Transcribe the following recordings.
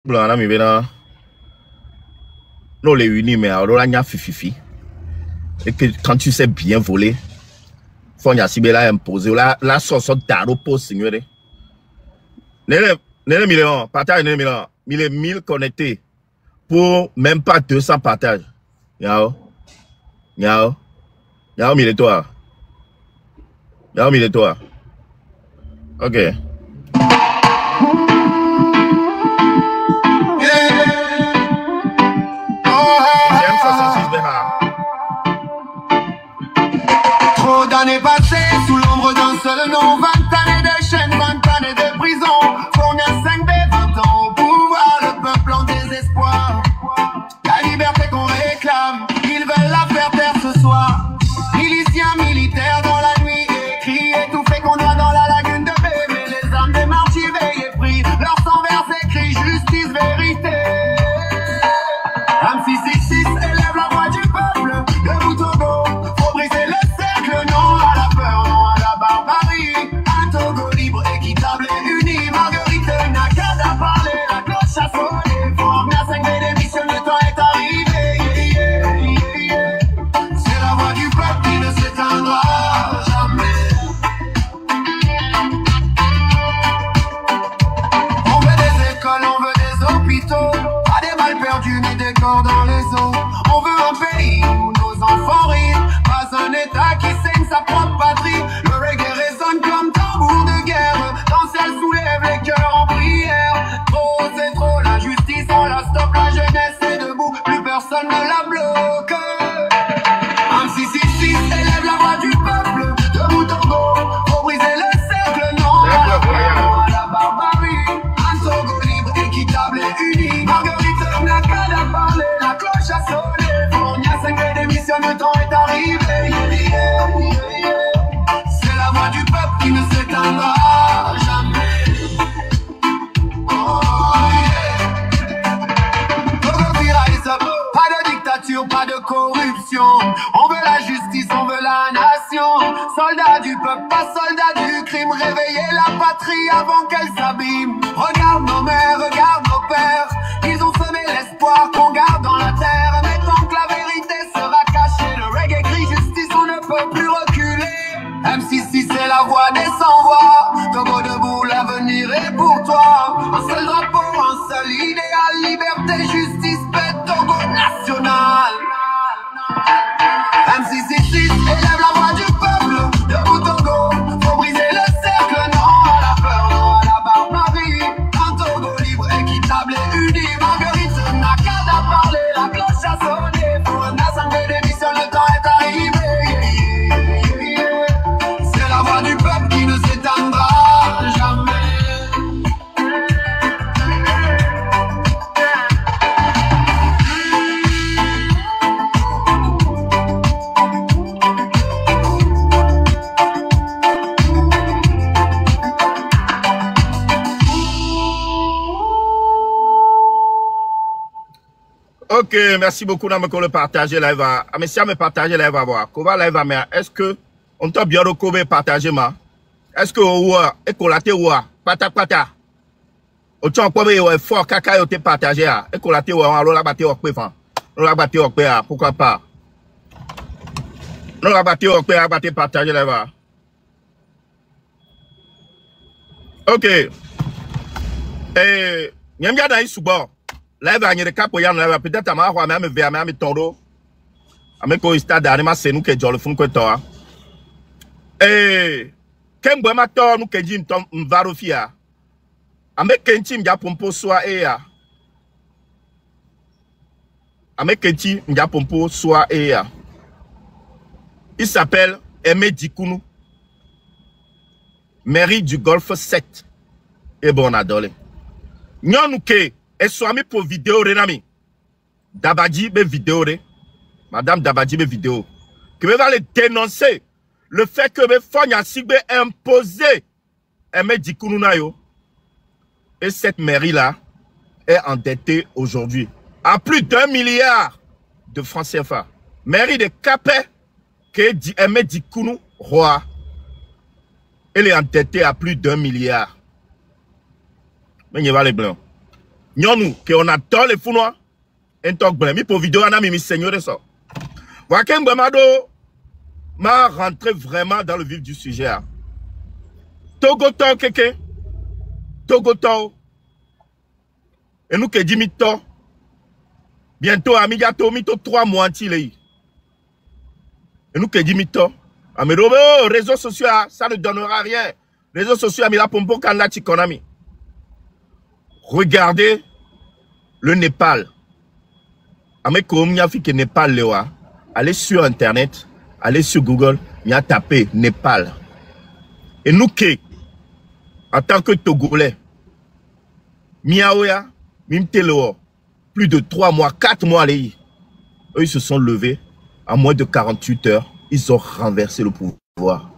Blanc, mi vena. Non, les unis, mais alors là, il y a fifi. Et que quand tu sais bien voler, faut y a si bien imposer. La sauce d'aro pour signer. Nele million, partage nele million. 1000 connectés pour même pas 200 partages. Yao. Yao. Yao, 1000 toi. Yao, 1000 toi. Ok. Trop d'années passées sous l'ombre d'un seul nom, 20 années de chaîne, 20 années de prison. Fourni à 5B, 20 ans au pouvoir, le peuple en désespoir. La liberté qu'on réclame, ils veulent la faire taire ce soir. Miliciens, militaires dans la nuit, écrit, étouffés qu'on noie dans la lagune de bébé. Les âmes des martyrs veillés pris, leur sang versé crie justice, vérité. M666 élève la voix du peuple, debout Togo, faut briser le cercle, non à la peur, non à la barbarie. Un Togo libre, équitable et uni, Marguerite n'a qu'à parler, la cloche a sonné, faut emmener à 5 démission, le temps est arrivé, c'est la voix du peuple qui ne s'éteindra jamais. On veut des écoles, on veut des hôpitaux, pas des balles perdues ni des corps dans les eaux. On veut un pays où nos enfants rient, pas un état qui saigne sa propre patrie. Le reggae résonne comme tambour de guerre, dans celle soulève les cœurs en prière. Trop c'est trop, la justice on la stoppe, la jeunesse est debout, plus personne ne la bloque. M666 élève la voix du peuple, debout Togo, faut briser le cercle, non à la peur, non à la barbarie. Un Togo libre, équitable et uni, Marguerite n'a qu'à parler, la cloche a sonné, on y a 5 démission, le temps est arrivé, c'est la voix du peuple qui ne s'éteindra jamais. Oh yeah. Togo rise up, pas de dictature, pas de corruption. On veut la justice, on veut la nation. Soldats du peuple, pas soldats du crime. Réveiller la patrie avant qu'elle s'abîme. Regarde nos mères, regarde nos pères. Ils ont semé l'espoir qu'on garde dans la terre. Mais tant que la vérité sera cachée, le reggae crie justice, on ne peut plus reculer. M666 c'est la voix des sans-voix. Togo debout, l'avenir est pour toi. Un seul drapeau, un seul idéal. Liberté, justice, paix, Togo national. M666 élève la voix du peuple, debout Togo, faut briser le cercle, non à la peur, non à la barbarie. Un Togo libre, équitable et uni, Marguerite n'a qu'à parler, la cloche a sonné, pour un assemblée d'émission, le temps est arrivé. C'est la voix du peuple qui ne s'éteindra jamais. Ok, merci beaucoup d'avoir le partager live. Mais si on me partager live à voir, comment live à mais est-ce que on t'a bien recouvert partager ma? Est-ce que ouah et colaté ouah pata pata? Au temps quoi mais fort caca te partager à et colaté ouah alors la battre au péfan. On la battre au péa pourquoi pas? On la battre au péa battre partager live à. Ok. Nyam ya dans ici-bas. Live à n'y cap pour y aller peut-être à ma roi même vers même toro. Avec au stade d'anima c'est nous que je le font que toi. Ken bois matin nous que jim tom varofia. Avec kentim ya pompo soit ya. Avec kentim ya pompo soit ya. Il s'appelle Aimé Dikounou. Mairie du Golfe 7. Et bon adole. Nyonuke et soit pour vidéo renami. Dabadji be vidéo re. Madame Dabadji be vidéo. Que va le dénoncer le fait que me Fonya Sigbe imposé Aimé Dikounou na yo. Et cette mairie là est endettée aujourd'hui à plus d'1 milliard de francs CFA. Mairie de Capet que Aimé Dikounou roi. Elle est endettée à plus d'1 milliard. Mais il va les blancs. nous, qu'on adore les fous noirs, un talk blanc. Mi pour vidéo, on a mis seigneur de ça. Wakem Bamado m'a rentré vraiment dans le vif du sujet. Hein. Togoto, keke. Togoto. Et nous, que dit mito. Bientôt, amigato, mito 3 mois anti-lei. Et nous, que dit mito. Amirobo, réseaux sociaux, ça ne donnera rien. Réseaux sociaux, amila pompo, kanlati konami. Regardez le Népal. Népal, allez sur Internet, allez sur Google, il y a tapé Népal. Et nous, en tant que Togolais, Miaoya, Mimteleo, plus de 3 mois, 4 mois, eux, ils se sont levés en moins de 48 heures. Ils ont renversé le pouvoir.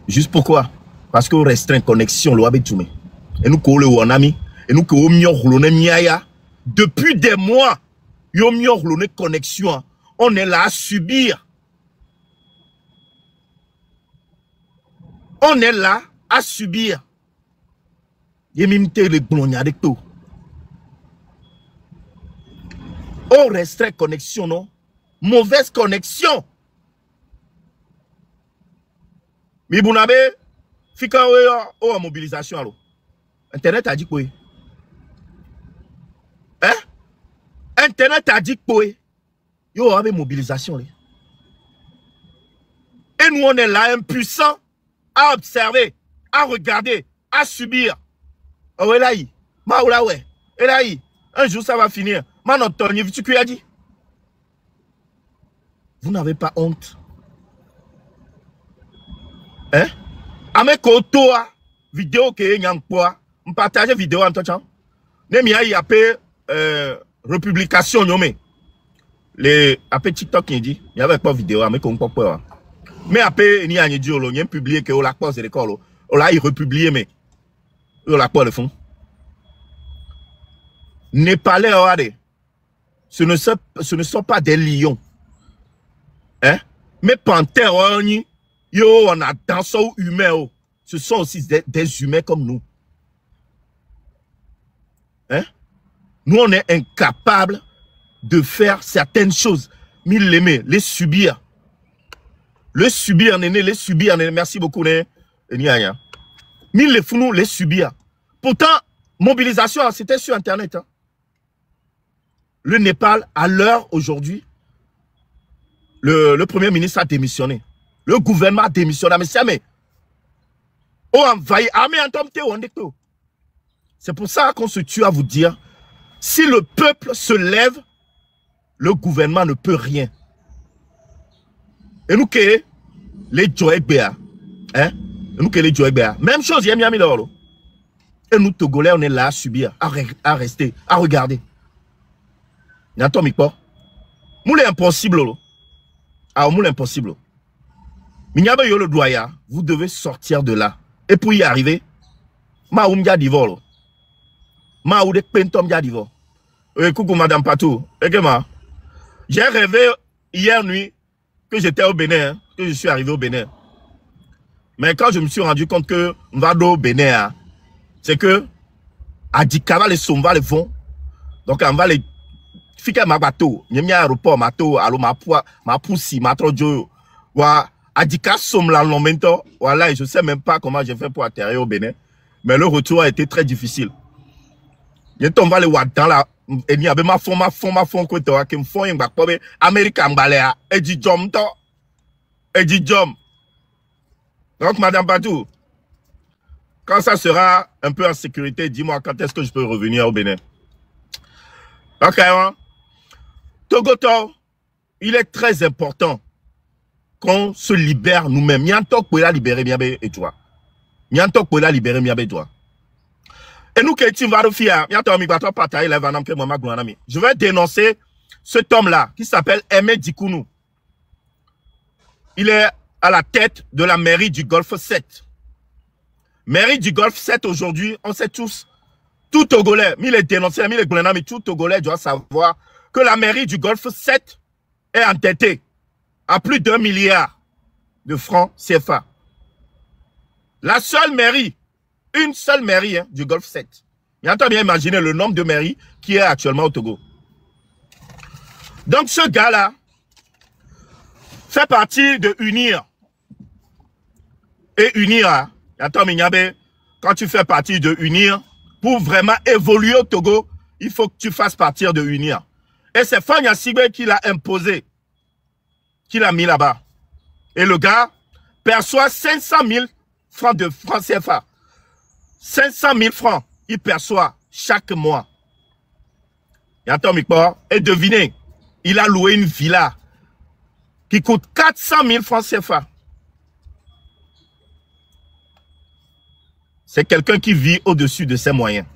Juste pourquoi? Parce qu'on restreint connexion, et nous, et nous, depuis des mois, connexion, on est là à subir. On est là à subir. On restreint connexion, non? Mauvaise connexion. Mais vous n'avez fika en mobilisation alors. Internet a dit quoi? Hein? Internet a dit quoi? Yo avez mobilisation. Et nous on est là impuissants à observer, à regarder, à subir. Oh là y, maoula ouais. Et là y, un jour ça va finir. Manotoni, tu as dit? Vous n'avez pas honte? Hein? Avec Kotoa, vidéo que y'en quoi? On partage vidéo en tout temps. Nemia y a republication nommé. Les après TikTok qui dit, il y avait pas vidéo avec on pas. Mais après il y a un dit on y a publié que on la pose l'école. On l'a republié mais on la pas le fond. Népalais regardez. Ce ne sont pas des lions. Hein? Mais panthères yo, on a dansé humain. Ce sont aussi des humains comme nous. Hein? Nous, on est incapables de faire certaines choses. Mais les subir. Les subir, néné, les subir. Néné. Merci beaucoup, néné. Mais les fous, les subir. Pourtant, mobilisation, c'était sur Internet. Hein. Le Népal, à l'heure aujourd'hui, le Premier ministre a démissionné. Le gouvernement a démissionné. Mais c'est pour ça qu'on se tue à vous dire, si le peuple se lève, le gouvernement ne peut rien. Et nous que les Joëbéa, hein? Nous que les Joëbéa, même chose, il y a mis l'or. Et nous Togolais, on est là à subir, à rester, à regarder. N'entends pas? Moule impossible. Ah, moule impossible. Minyabe yo le doya, vous devez sortir de là. Et pour y arriver, ma oumdia divolo. Ma ou de pentom dia divolo. Coucou Madame Patou. J'ai rêvé hier nuit que j'étais au Bénin, hein, que je suis arrivé au Bénin. Mais quand je me suis rendu compte que on va au Bénin, c'est que Adikava les somva les font. Donc on va les fiquer ma bateau. N'y a aéroport mato, allo ma poussi, ma trojo. Wa Adika somme la lomento. Voilà, je sais même pas comment j'ai fait pour atterrir au Bénin. Mais le retour a été très difficile. Je tombe les watts dans la et ni abe ma fond ko to akem fond yin gba pobe America mbalea e di jom to e di jom. Donc Madame Patou, quand ça sera un peu en sécurité, dis-moi quand est-ce que je peux revenir au Bénin. OK, hein? Togoto, il est très important qu'on se libère nous-mêmes. Nyantok pour la libérer miabe et toi. Nyantok pour la libérer miabe et toi. Et nous, je vais dénoncer cet homme-là qui s'appelle Aimé Dikounou. Il est à la tête de la mairie du Golfe 7. Mairie du Golfe 7 aujourd'hui, on sait tous, tout Togolais, mais les dénoncés, mais les gouvernants, mais tout Togolais doit savoir que la mairie du Golfe 7 est endettée à plus d'1 milliard de francs CFA. La seule mairie, une seule mairie hein, du Golfe 7. Mais attends bien imaginer le nombre de mairies qui est actuellement au Togo. Donc ce gars-là fait partie de UNIR. Et UNIR, attends Minyabe, quand tu fais partie de UNIR, pour vraiment évoluer au Togo, il faut que tu fasses partie de UNIR. Et c'est Fagna Sigbe qui l'a imposé, qui l'a mis là-bas. Et le gars perçoit 500 000 francs de francs CFA. 500 000 francs, il perçoit chaque mois. Et attends, et devinez, il a loué une villa qui coûte 400 000 francs CFA. C'est quelqu'un qui vit au-dessus de ses moyens.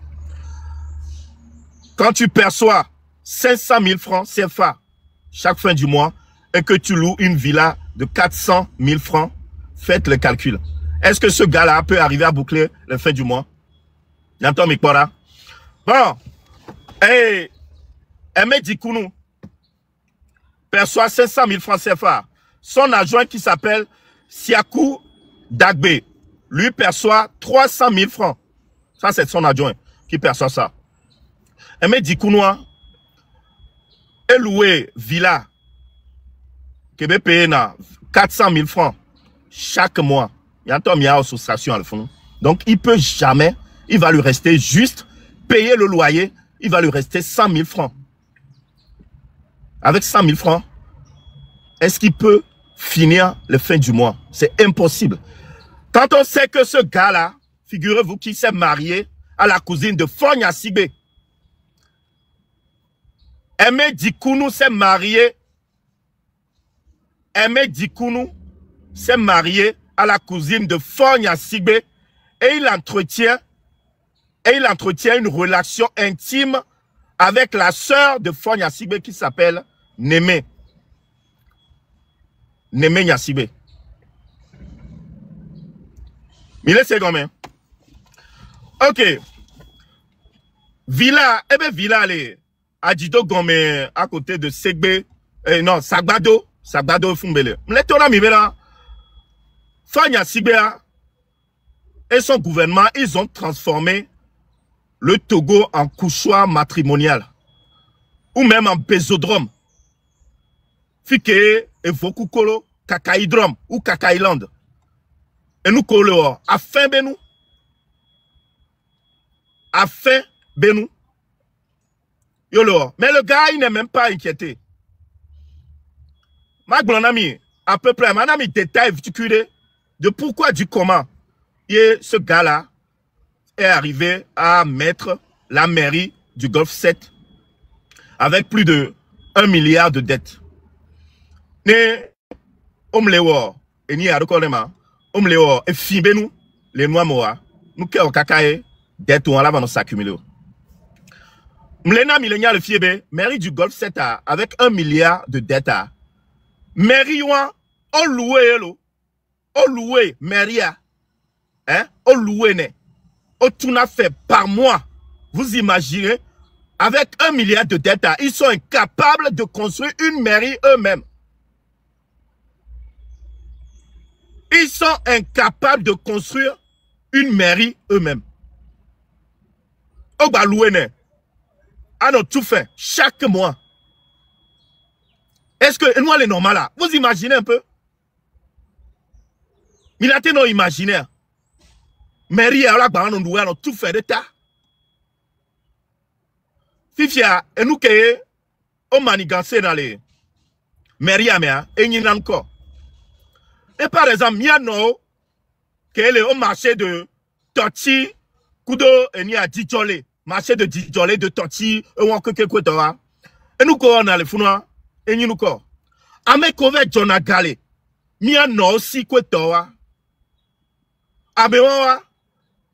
Quand tu perçois 500 000 francs CFA chaque fin du mois et que tu loues une villa de 400 000 francs, faites le calcul. Est-ce que ce gars-là peut arriver à boucler la fin du mois? J'entends Mikpora. Bon. Et Aimé Dikounou perçoit 500 000 francs CFA. Son adjoint qui s'appelle Siakou Dagbe, lui perçoit 300 000 francs. Ça, c'est son adjoint qui perçoit ça. Aimé Dikounou est loué villa qui est payé 400 000 francs chaque mois. Il y a une association à le fond. Donc, il peut jamais, il va lui rester juste payer le loyer, il va lui rester 100 000 francs. Avec 100 000 francs, est-ce qu'il peut finir le fin du mois? C'est impossible. Quand on sait que ce gars-là, figurez-vous qu'il s'est marié à la cousine de Fagna Sigbe. Aimé Dikounou s'est marié. Aimé Dikounou s'est marié à la cousine de Fagna Sigbe et il entretient une relation intime avec la sœur de Fagna Sigbe qui s'appelle Némé. Némé Nyasibe. Il est combien? Ok. Villa, villa, Adjido Gome, à côté de Segbe, non, Sagbado Fumbele. M'letona mibela. Fagna Sigbe et son gouvernement, ils ont transformé le Togo en couchoir matrimonial. Ou même en bésodrome. Fike et Vokukolo, Kakaïdrome ou Kakaïland. Et nous collons à fin benou. À fin benou. Yolo. Mais le gars, il n'est même pas inquiété. Ma blonde ami, à peu près, mon ami détaille de pourquoi, du comment. Et ce gars-là est arrivé à mettre la mairie du Golfe 7 avec plus de 1 milliard de dettes. Ne omlewo eni arukolema omlewo e fibenu les noix moa nous ke okakae dette on la va nous s'accumuler. Mlena milenia le fiebe mairie du Golfe 7 avec 1 milliard de dettes. Mairie wa on loué mairia hein on loué ne on tout a fait par mois. Vous imaginez avec 1 milliard de dettes ils sont incapables de construire une mairie eux-mêmes. Ils sont incapables de construire une mairie eux-mêmes. Obalouene. Ah non, tout fait. Chaque mois. Est-ce que nous, les normaux là, vous imaginez un peu? Il a été non imaginaire. Mairie, là, on a tout fait d'état. Fifia, et nous, on manigance dans les mairies, et n'y a encore. Et par exemple, il y a au marché de Toti, Kudo, et il y a Djolé, marché de Djolé, de Toti, et on a et nous, on a les founois, et nous, Ame kove Jona Gale, il y a aussi Kwetoa. Abewa,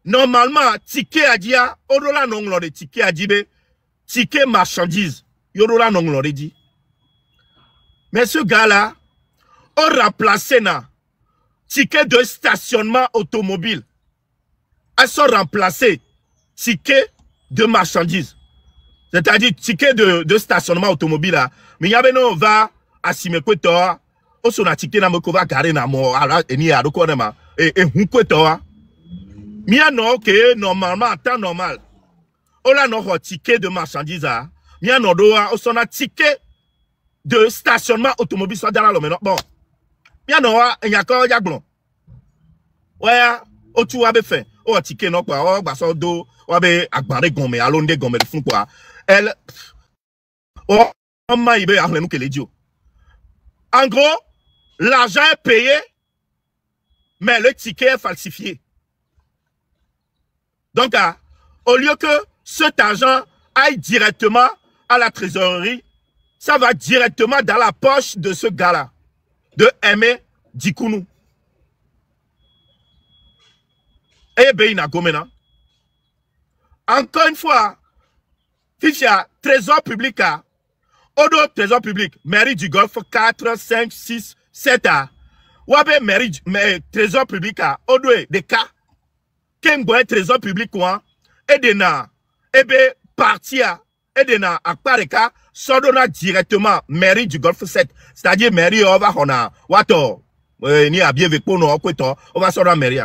normalement, ticket à dia, orola non de ticket à dibe, ticket marchandise, yorola non dit. Mais ce gars-là, on remplacé na ticket de stationnement automobile. Elles sont remplacées ticket de marchandise. C'est-à-dire ticket de stationnement automobile là. Mais il y a non va à Simekweto, on son ticket na moko va garer na mo ala eni a doko et hunkweto. Mais non que normalement en temps normal. on a notre ticket de marchandises, bien on doit, on a ticket de stationnement automobile, soit dans la bon. Bien on a, il y a encore, il y a blond. Ouais, au tout a fait, on ticket, non, quoi, on a do, on a agbare gomme, alonde gomme, de fond, quoi. Elle, on m'a yébé, à nous que les dieux. En gros, l'argent est payé, mais le ticket est falsifié. Donc, au lieu que cet argent aille directement à la trésorerie, ça va directement dans la poche de ce gars-là, de Aimé Dikounou. Et bien, encore une fois, Fifia, trésor public, Odo, trésor public, mairie du Golfe 4, 5, 6, 7 a. Ouabe, mairie, trésor public, Odo, des cas. Kemboy, trésor public, quoi. Et de na, ebe, partia, et de na, akpareka, sodona directement, mairie du Golfe 7. C'est-à-dire, mairie, on va, on a, wato, ni a bien vécu, on va sortir mairie.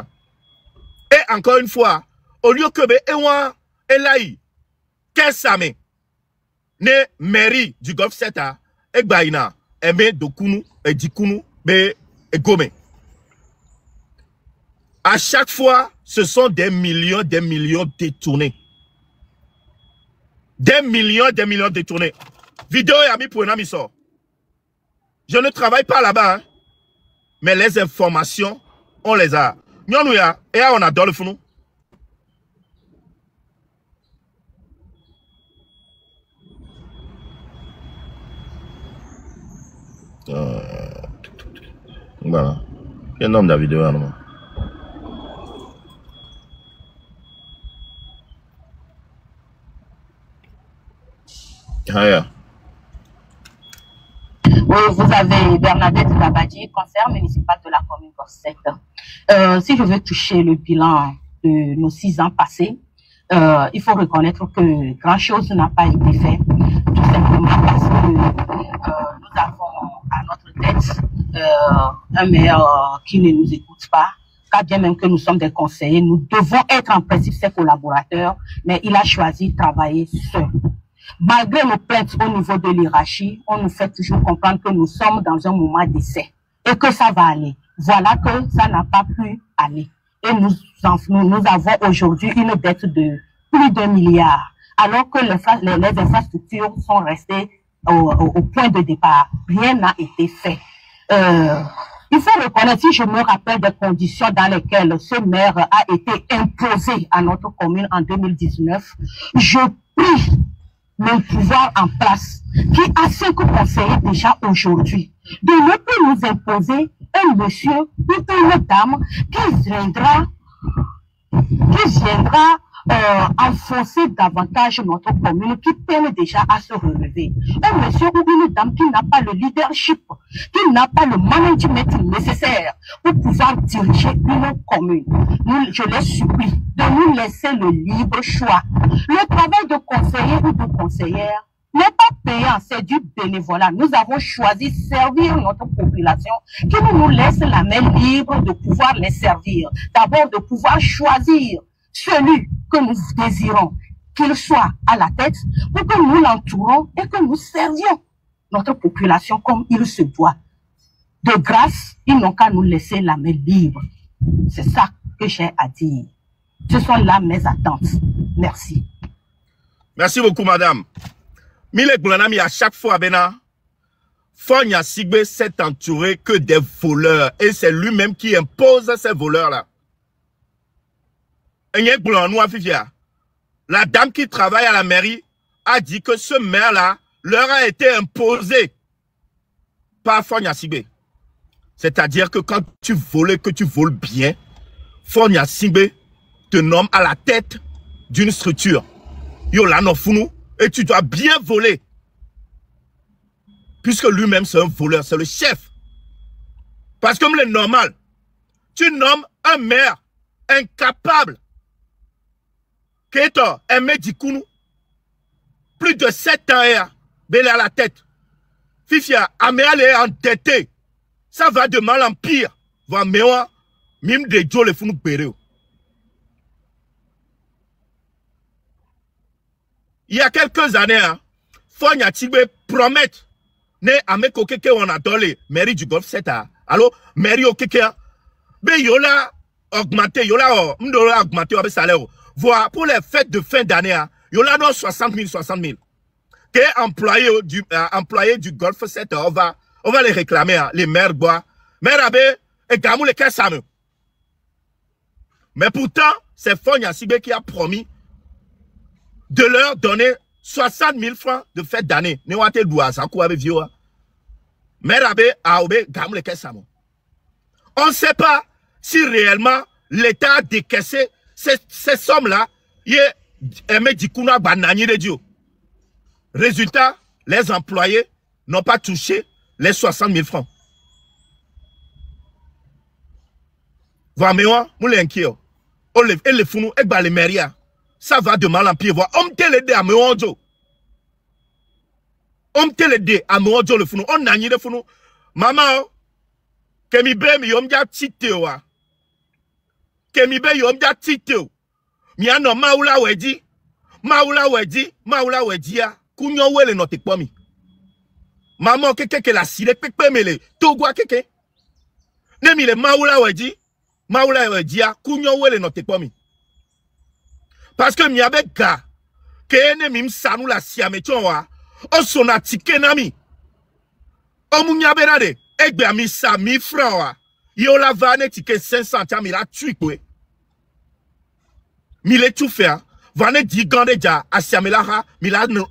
Et encore une fois, au lieu que, ewa, elaï, qu'est-ce que ne mairie du Golfe 7 a, et baina, eme dokunu, et dikunu, be, et gome. À chaque fois, ce sont des millions détournés. Des millions détournés. Vidéo et ami pour un ami sort. Je ne travaille pas là-bas, hein, mais les informations, on les a. Nous, et on adore le fou. Voilà. Quel nom de la vidéo, non? Ah, oui, vous avez Bernadette Dabadji, conseillère municipale de la commune Corset. Si je veux toucher le bilan de nos 6 ans passés, il faut reconnaître que grand-chose n'a pas été fait, tout simplement parce que nous avons à notre tête un maire qui ne nous écoute pas, car bien même que nous sommes des conseillers, nous devons être en principe ses collaborateurs, mais il a choisi de travailler seul. Malgré nos plaintes au niveau de l'hierarchie, on nous fait toujours comprendre que nous sommes dans un moment d'essai et que ça va aller. Voilà que ça n'a pas pu aller. Et nous avons aujourd'hui une dette de plus d'1 milliard, alors que les infrastructures sont restées au point de départ. Rien n'a été fait. Il faut reconnaître, si je me rappelle des conditions dans lesquelles ce maire a été imposé à notre commune en 2019, je prie le pouvoir en place, qui a 5 conseillers déjà aujourd'hui, de ne plus nous imposer un monsieur ou une dame qui viendra enfoncer davantage notre commune, qui peine déjà à se relever. Un monsieur ou une dame qui n'a pas le leadership, qui n'a pas le management nécessaire pour pouvoir diriger une commune. Je les supplie de nous laisser le libre choix. Le travail de conseiller ou de conseillère n'est pas payant, c'est du bénévolat. Nous avons choisi servir notre population, qui nous laisse la main libre de pouvoir les servir. D'abord, de pouvoir choisir celui que nous désirons, qu'il soit à la tête, pour que nous l'entourons et que nous servions notre population comme il se doit. De grâce, ils n'ont qu'à nous laisser la main libre. C'est ça que j'ai à dire. Ce sont là mes attentes. Merci. Merci beaucoup, madame. Mille Goulanami, à chaque fois, Bena, Fonya Sigbe s'est entouré que des voleurs. Et c'est lui-même qui impose ces voleurs-là. La dame qui travaille à la mairie a dit que ce maire-là leur a été imposé par Fonya Sigbe. C'est-à-dire que quand tu voles, que tu voles bien, Fonya Sigbe te nomme à la tête d'une structure. Et tu dois bien voler. Puisque lui-même c'est un voleur, c'est le chef. Parce que comme le normal, tu nommes un maire incapable. Keto, Aimé Dikounou, plus de 7 ans, il est à la tête. Fifia, Améal est endetté. Ça va de mal en pire. Va mewa, mime de Joe le founou péré. il y a quelques années, Fonya Tigbe promettre ne ameko keke on a donné mairie du Golfe 7 alors mairie au keke be yola augmenté yola augmenté avec salaire voir pour les fêtes de fin d'année yola dans 60 000 que employé du Golfe 7 on va les réclamer les maires bois maire abe et gamou les caisses. Mais pourtant c'est Fonya Tigbe qui a promis de leur donner 60 000 francs de fête d'année. Ne wate doua ça quoi avec vieux. Mais rabé a obé gamme les caisses. On ne sait pas si réellement l'État a décaissé ces sommes-là. Il est du kuna banani de Dieu. Résultat, les employés n'ont pas touché les 60 000 francs. Voilà, mais moi, l'inquiet. On les fous, et les mairies. Ça va de mal en pire. On te l'aide à Meonjo. On te l'aide à Meonjo le fou. On a ni le fou. Maman, Kemibe mi yomja titeo. Kemibe yomja titeo. Mi ano maula wedi. Maula wedi ya. Kunyo wele no tekpomi. Maman keke la sile pepe mele. Togwa keke. Nemi le maula wedi ya. Kunyo wele no tekpomi. Parce que miabe ga ke ene mim sanu la siame chonwa o sona tike nami o munyabe rade egbe ami sa 1000 francs wa yo la vane tike 500 ta mi la tue kwe mi le tout faire vane di gande ja asiame la ha mi la no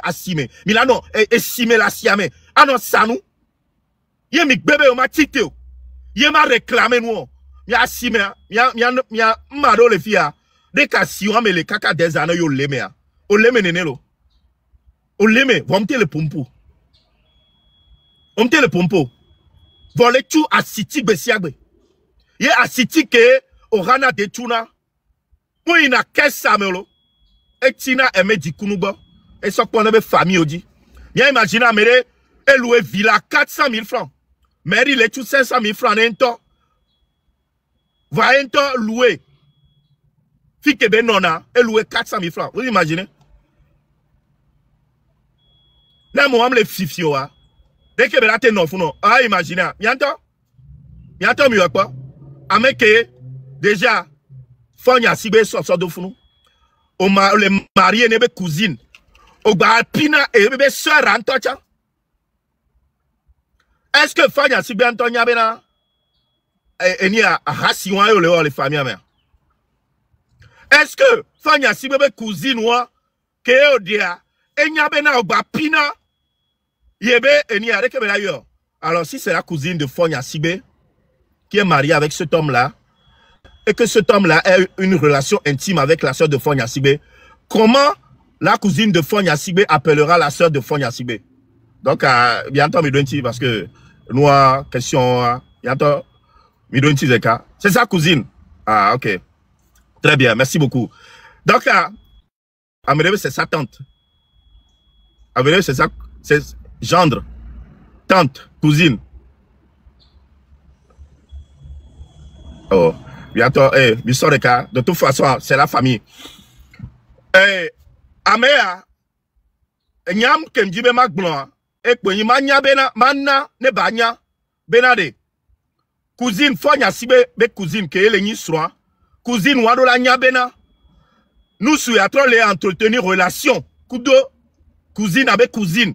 asime mi la no esime la siame ano sanu ye mi bebe o ma tite o ye ma réclamer nous mi asime mi maro le fia. Dès qu'à si on met les caca des années, yo leme a. O leme nenelo. O leme, vomte le pompo. Vomte le pompo. Vole tout à siti besiagbe. Ye a siti ke orana de tuna. Pour ina kessa melo. Et tina eme di kunubo. Et so qu'on avait famille odi. Bien imagine amere e loué villa 400 000 francs. Mairie le tout 500 000 francs n'ento. Va ento loué. Fike ben nona, elle louait 400 000 francs. Vous imaginez? Là, moi, les fifio, dès que ben non, non. Ah, imaginez. Mianto, mieux quoi? Ameke, déjà, Fonya Tigbe sort de fou. On m'a le marié, nebe cousine. Au bas, pina, et bébé soeur, Antocha. Est-ce que Fonya Tigbe Antonia bena? Et ni a rassion, les familles, mère. Est-ce que Fonya Tigbe cousine wa ke odia enyabe na ogba pina yebe eni areke bela yo. Alors si c'est la cousine de Fonya Tigbe qui est mariée avec cet homme-là et que cet homme-là a une relation intime avec la sœur de Fonya Tigbe, comment la cousine de Fonya Tigbe appellera la sœur de Fonya Tigbe? Donc bientôt me donne parce que nous question bientôt me donne zeka. C'est sa cousine. Ah OK. Très bien, merci beaucoup. Donc, à Amélie, c'est sa tante. Amélie, c'est gendre, tante, cousine. Oh, bientôt, de toute façon, c'est la famille. Améa, nyam kemjibe magblon, kwenye manya bena, manna ne banya, benade. Cousine, Fonya Tigbe, be cousine, ke ele nisroa. Cousine Wadola Nyabena, nous souhaitons les entretenir relation. Kudo, cousine avec cousine.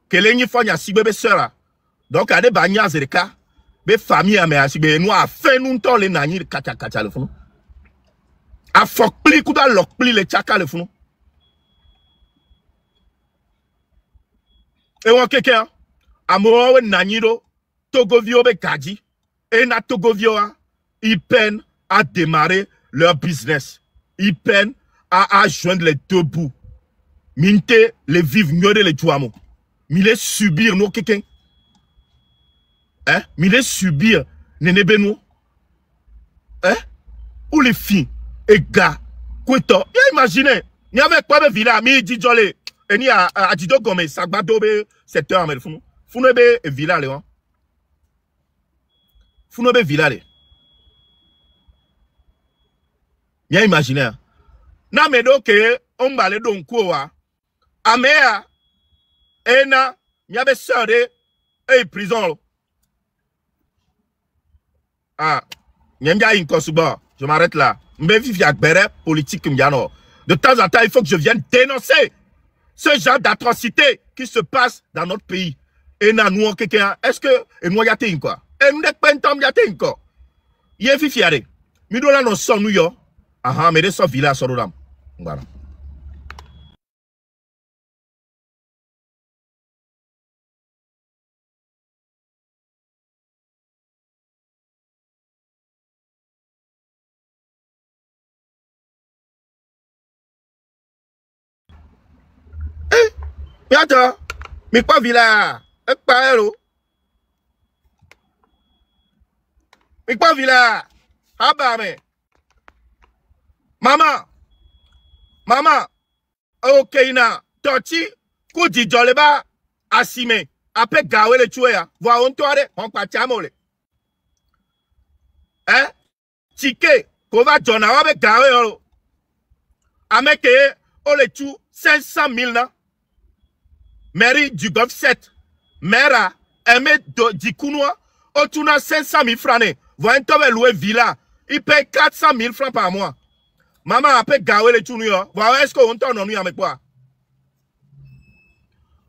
Que les Fonya Tigbe be sœur. Donc, à des bagnas zereka, be famille à me Tigbe, nous a fait nous temps les nani kacha le fond. A fokpli kuda lokpli le chaka le fond. Et on quelqu'un, amour naniro, Togovio be kaji, et na Togovio, il peine à démarrer leur business. Ils peinent à joindre les deux bouts. Minte les vivre mieux les jouamo. Mille subir nos quelqu'un. Hein? Mille subir nene beno. Hein? Ou les filles et gars. Quoi imaginez. Il y avait pas de villa. Mi dit jolé. Et ni a dit comme ça badobe 7 heures mais fou. Fou be villa le. Fou be villa le. Bien imaginer. Na me do que on balé don quoi. Amea, ena, miabe sade, et prison. Ah, nyemja inkosuba, je m'arrête là. M'bevifiak bere politique m'yano. De temps en temps, il faut que je vienne dénoncer ce genre d'atrocité qui se passe dans notre pays. Et nous, quelqu'un, est-ce que, et nous, y a t quoi? Et nous, y a t quoi? Y a fifiare. Nous, là, nous sommes, nous, ah, mais des village, sur le voilà. Mais attends, mais pas villa, pas hello. Mais pas villa, ah bah mais. Maman, ok na, toti, kuti joleba, asime, après gawe le tuer, voir on toile, on pas chamole. Hein? Tike, kova jona wabe gawe yolo. Ameke, on le tue 500 000 na. Mairie du Golfe 7. Mera, aimé du Kounoua, au tournant 500 000 francs. Voyez un tobe louer villa. Il paye 400 000 francs par mois. Maman a payé gawe le tournoi. Voyez est-ce qu'on t'en ennuie avec quoi?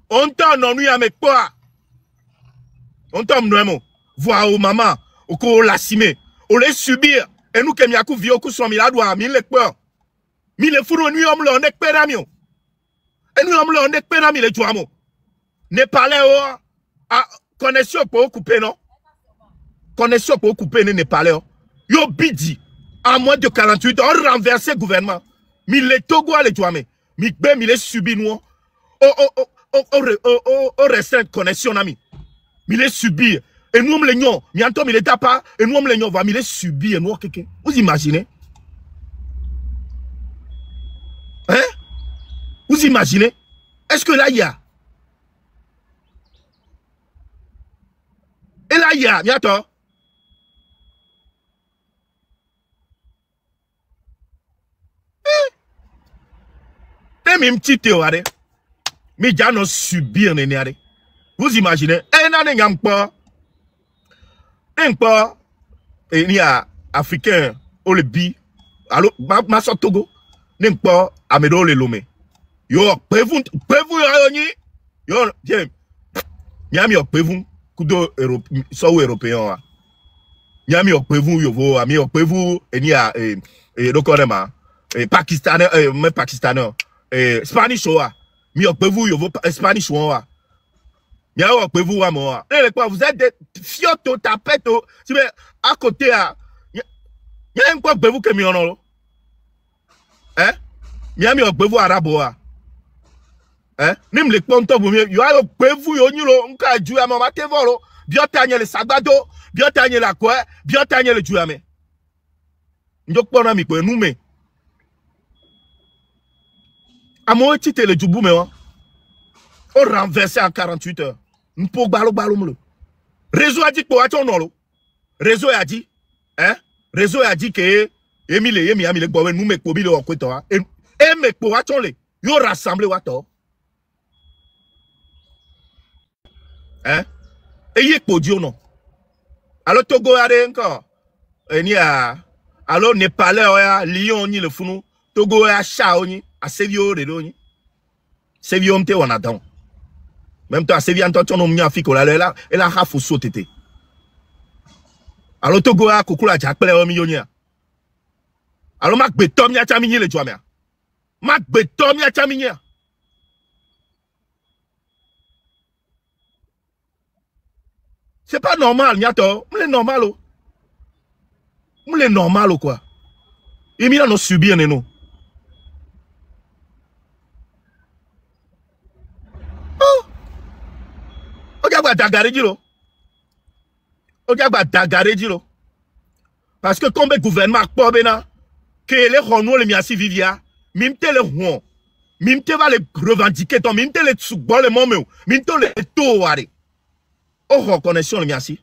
On t'en ennuie avec quoi? On t'en ennuie. Voyez maman, au cours la cime. On les subir. Et nous, qui avons vu au coup, sommes là, doit, mille peur. Mille fourrons, nous, on est péramio. Et nous, on est pénami les jouamo. Ne parlez pas. Connexion pour couper, non? Connexion pour couper, ne parlez pas. Yo bidi. En moins de 48 heures, on renverse le gouvernement. Mais les Togo, les jouame. Mais ben, il est subi, nous. On restreint connexion, ami. Mais il est subi. Et nous, on les nions. Mais Anton, il est pas. Et nous, on les nions. Mais il est subi. Et nous, quelqu'un. Vous imaginez? Hein? Vous imaginez? Est-ce que là, il y a? Et là, il y a, attends. T'es même petit théorie. Mais il y a non subir, néné. Vous imaginez? Et là, il y a pas. Et il y a Africain, au le bi. Alors, ma soeur Togo. Il pas Amédo le Lomé. Yo, prévou, yo, tiens, miami yo prévou, kudo européen, miami yo prévou, yo, ami yo prévou, enia, dokorema, pakistanais, même pakistanais, spanish oa, mi yo prévou, yo, spanish oa, mi yo prévou, wa moi. Quoi, vous êtes des fioto, tapeto, si mais à côté, y'a un quoi prévou que mi en hein, miami yo prévou araboa. Hein? Nim le ponto boumie, yo a yo pevu yo nyilo, nka ju ya mama te volo, biotanye le sagbado, biotanye la kwe, biotanye le ju ya me. Njok pona mi kwe nume. Amo tite le jubu me wa. On renversé en 48 heures. N'po balo mlo. Réseau a dit pour aton nolo. Réseau a dit, hein? Réseau a dit que Emile yemi gbowe nume ko bi le okweto wa. E me ko aton le. Yo rassemble wato. Hein? Et y est podio non. Alors Togo a encore. Et ni a. Alors Népalais a Lyon ni le funu. Togo a Chao ni. A Sevio de ni. Sevio mte wana don. Même toi Sevio anton on mi afiko la là. Et la hafu sauté. Alors Togo a kokula jakpele o millionnaire. Alors mak betom ya chamini le joamia. Mak betom ya chamini. C'est pas normal, niato. M'le normal o. M'le normal o quoi. Et mi non subir nous. Oh. Oga dagare dilo. Oga dagare dilo. Parce que comme le gouvernement pas bena que les renou les miasi vivia, mimte le hon. Mimte va les revendiquer ton mimte les tsubol le momeu. Mimte le toare. Oh, reconnaissance le miasi.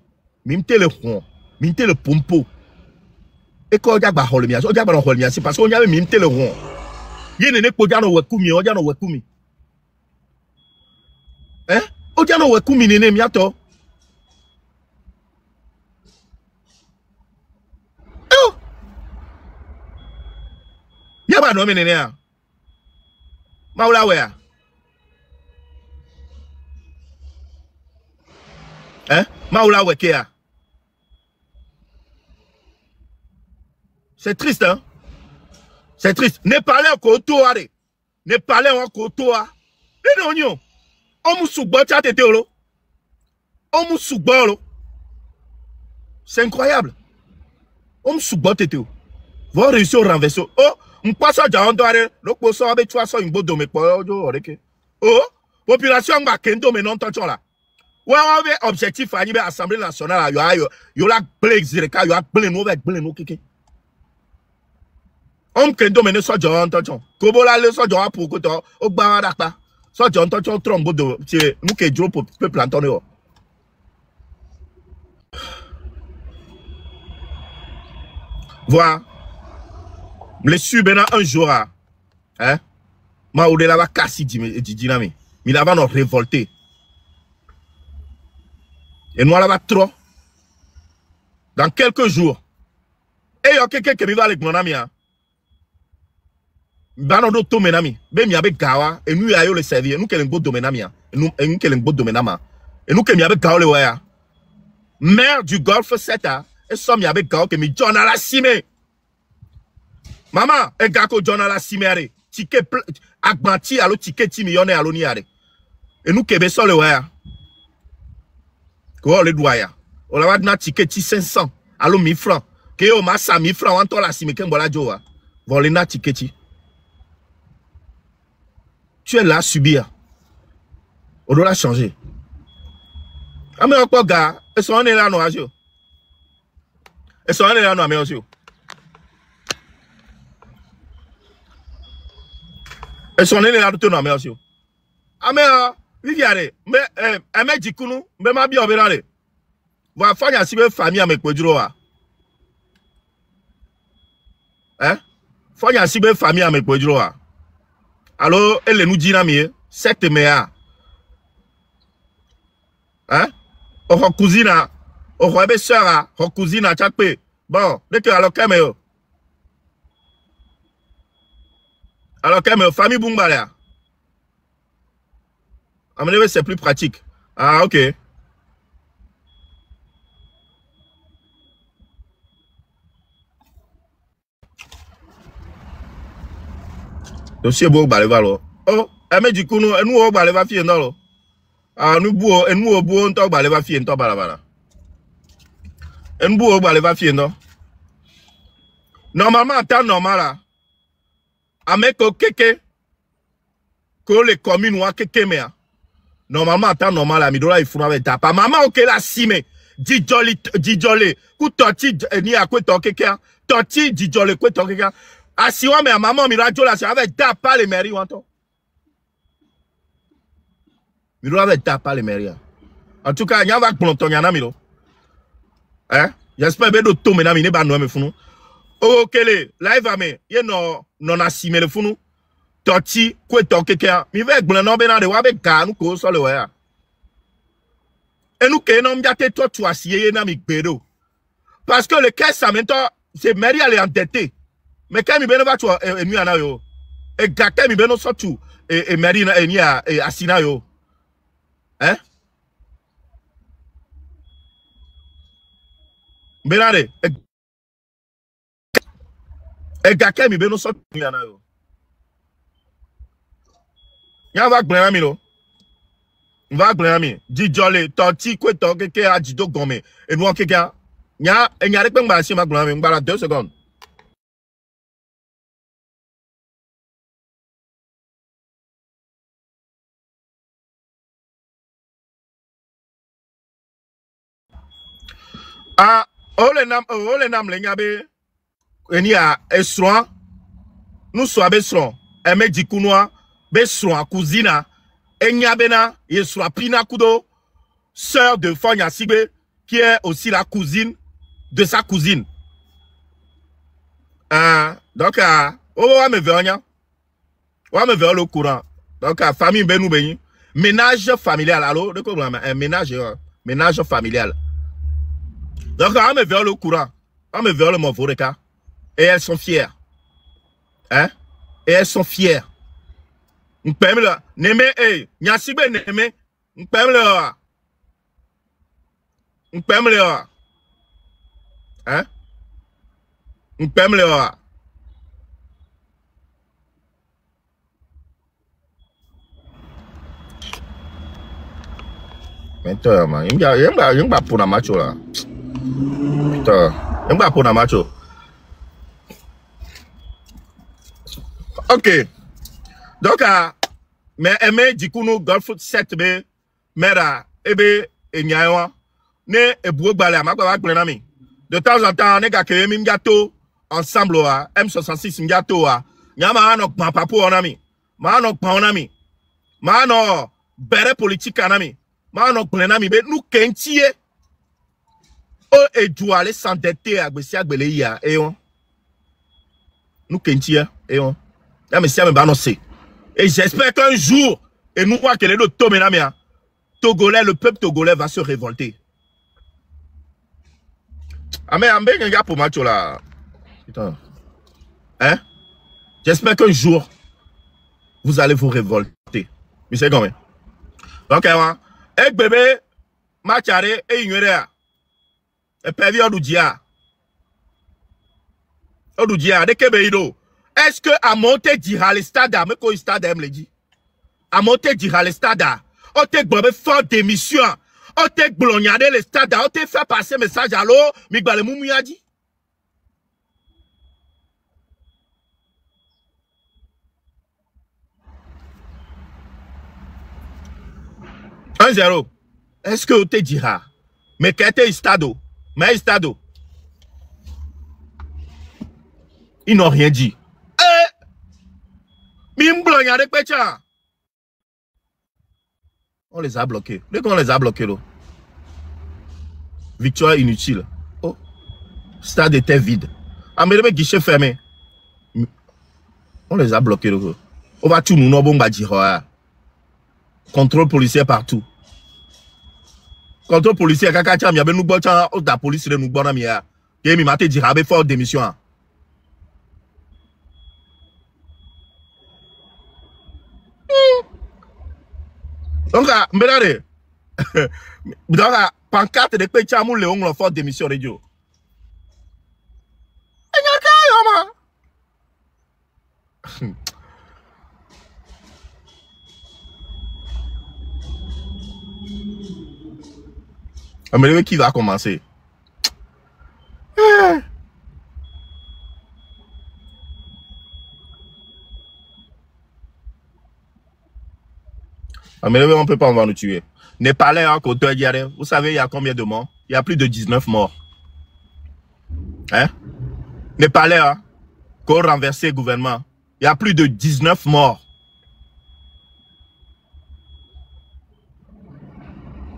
Mimte le hon. Mimte le pompo. Et quand on a le miasi, on a le miasi parce qu'on y avait mimte le hon. Yene pojano wekumi, ojano wekumi. Ojano wekumi nene miato. Yaba no nene ya. Maula wea. Maula wekea. C'est triste, hein? C'est triste. Ne parlez encore toi, ne parlez encore toi. Les oignons. On m'a c'est incroyable. On m'a vous réussissez au renverser. Oh, on passe à Jaondare. Le poisson avec toi, ça une bonne de mes poils. Oh, population m'a kendo, mais non, t'entends là. Ouais, objectif à l'Assemblée nationale. Il y a la blague, il y a la blague, on kendo mene so John Tonton. Kobola le so John pour koto. O gba dakpa. So John Tonton trombo de tie nous ke dro pour peuple Antonio. Voilà. Me su bena un jour hein. Ma ou de la va cassi dinami. Mi la va no révolter. Et nous la va trop. Dans quelques jours. Et yo quelqu'un qui va avec mon ami hein. Banodo to menami be mi abe gawa enu ya yo le servir enu kele ngbo domenami enu kele ngbo domenama enu ke mi abe gawa le waya maire du Golfe 7 et so mi abe gawa ke mi jona la sime mama e gako jona la sime are ticket agbanti alo ticket ti millionnaire alo ni are enu ke be so le waya ko le doya o la wa na ticket ti 500 alo 1000 francs ke o ma sa 1000 francs wanto la sime ke mbola jowa vole na ticket ti. Tu es là à subir. On doit la changer. Ah mais encore gars, et son est là non asio. Et son est là non mais asio. Et son est là tout non mais asio. Ah mais viviare, mais me dikunu, me ma bi oberale. Va fanya sibe famille avec Pedro a. Hein? Fanya sibe famille avec Pedro a. Alors, elle nous dit, cette mea. Hein? Oh, cousine, oh, soeur, oh, cousine, tchapé. Bon, dès que, alors, qu'est-ce alors, qu'est-ce famille Bungbalea. À mon avis, c'est plus pratique. Ah, ok. Dossier beau baleva lo. Oh, eme du coup nous au baleva fi ndolo. Ah nous buo enu obuo nto baleva fi nto balabala. En buo baleva fi ndo. Normalement temps normal là. Ameko keke ko les communes wa keke mea. Normalement temps normal là mi dola ifuna avec tapa. Maman OK la sime. Dijole ku toti ni akwe to keke. Toti dijole ku to keke. Ah si ouais mais maman mi radio là ça avec tapa les mairies wanto. Mi doit avec tapa les mairies. En tout cas, il y a un plonton yana mi lo. Hein? J'espère que d'autres tomber na mi ne ba no me funu. Oh kele, live ame, ye no non asime le funu. Toti kwe to keke. Mi ve gbon no be na de wa be ka nu ko so le wa. Et nous que non m'jate toi tu asiye na mi gbedo. Parce que le caisse ça maintenant c'est mairie elle est endettée. Mais quand mi beno va tu e nu ana yo. E gata mi beno so tu e mairie na ni a asina yo. Hein? Benade e gata mi beno so tu ana yo. Ya va gbera mi lo. Va gbera mi. Dijole toti kwe to keke a jido gome. E nu keke nya e nya re pe ngba si ma gbera mi ngba 2 secondes. Ah, ole nam le nyabe eni a esron nous so abesron eme dikunwa besron cousine enyabe na yesro pina kudo sœur de Fonya Sigbe qui est aussi la cousine de sa cousine. Ah, donc on va me venir. On me vers le courant. Donc, famille benou béni. Ménage familial. Alors, de quoi ménage familial. Donc, on me vers le courant. On me vers le Movoreka. Et elles sont fières. Hein? Et elles sont fières. N'pem là. Neme, nyasibe neme. N'pem là. N'pem là. Hein? N'pem là. Putain, man. Il y a pour la macho là. Putain. Il y a pour la macho. Ok. Donc, mais aimer du coup nous golf 7 b mera ebe enyawa ne ebuo gbale ma gba gbale na mi. De temps en temps ne ga ke mi ngato ensemble wa M66 ngato wa nyama no pan papo ona mi. Ma no pan ona mi. Ma no bere politique na mi. Ma no gbale na mi be nous kentie o edu aller s'endetter agbesi agbele ya e on. Nous kentie e on. Ya me sia me ba no se. Et j'espère qu'un jour, et nous voyons que les deux Togolais, le peuple togolais va se révolter. Ah mais un gars pour macho là. Putain. Hein? J'espère qu'un jour, vous allez vous révolter. Mais c'est comment? Donc, et bébé, machare, et ignoré. Et perdu Odoudia. Odoudia, de Kebeido. Est-ce que à monter dira le stade, mais quoi le stade me le dit? À monter dira le stade, on te gbobé fort d'émission, on te glognade le stade, on te fait passer message à l'eau, mais le moumou a dit. Un 0. Est-ce que on te dira? Mais qu'est-ce que stade? Mais stade? Ils n'ont rien dit. On les a bloqués. Dès qu'on les a bloqués, là. Victoire inutile. Oh. Stade était vide. Ah, mais le guichet fermé. On les a bloqués, là. On va tout nous, on va dire. Contrôle policier partout. Contrôle policier, kaka cham, yabe nous bocha, la police nous bona mia. Et mi mate dira, be fort démission. Donc, mbelare. Donc, pancarte de Pechamou Léon, la forte démission radio. Mais qui va commencer? Mais on ne peut pas, on va nous tuer. Népalais, hein, vous savez, il y a combien de morts? Il y a plus de 19 morts. Hein? Népalais, hein, qu'on renversé le gouvernement. Il y a plus de 19 morts.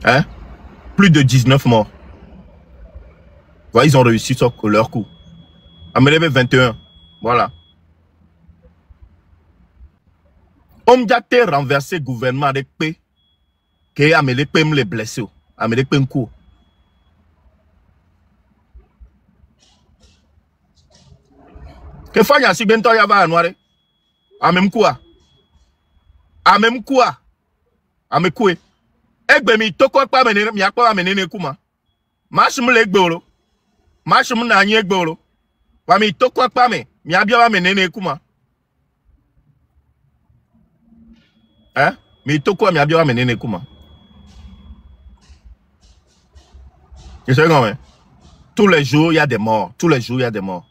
Hein? Plus de 19 morts. Voilà, ils ont réussi sur leur coup. Amélévé 21. Voilà. On a renversé le gouvernement avec paix. Que Amélévé peut me les blesser. Amélévé peut me coup. Que faut y si bientôt y a va noir. A même quoi? A même quoi? A même quoi? Egbe mi toko pa menene mi akpa menene kuma. Mashum le gboro. Mashum na anyi gboro. Wa mi toko pa me mi abia menene kuma. Hein? Mi toko mi abia menene kuma. Tu sais comment? Tous les jours il y a des morts, tous les jours il y a des morts.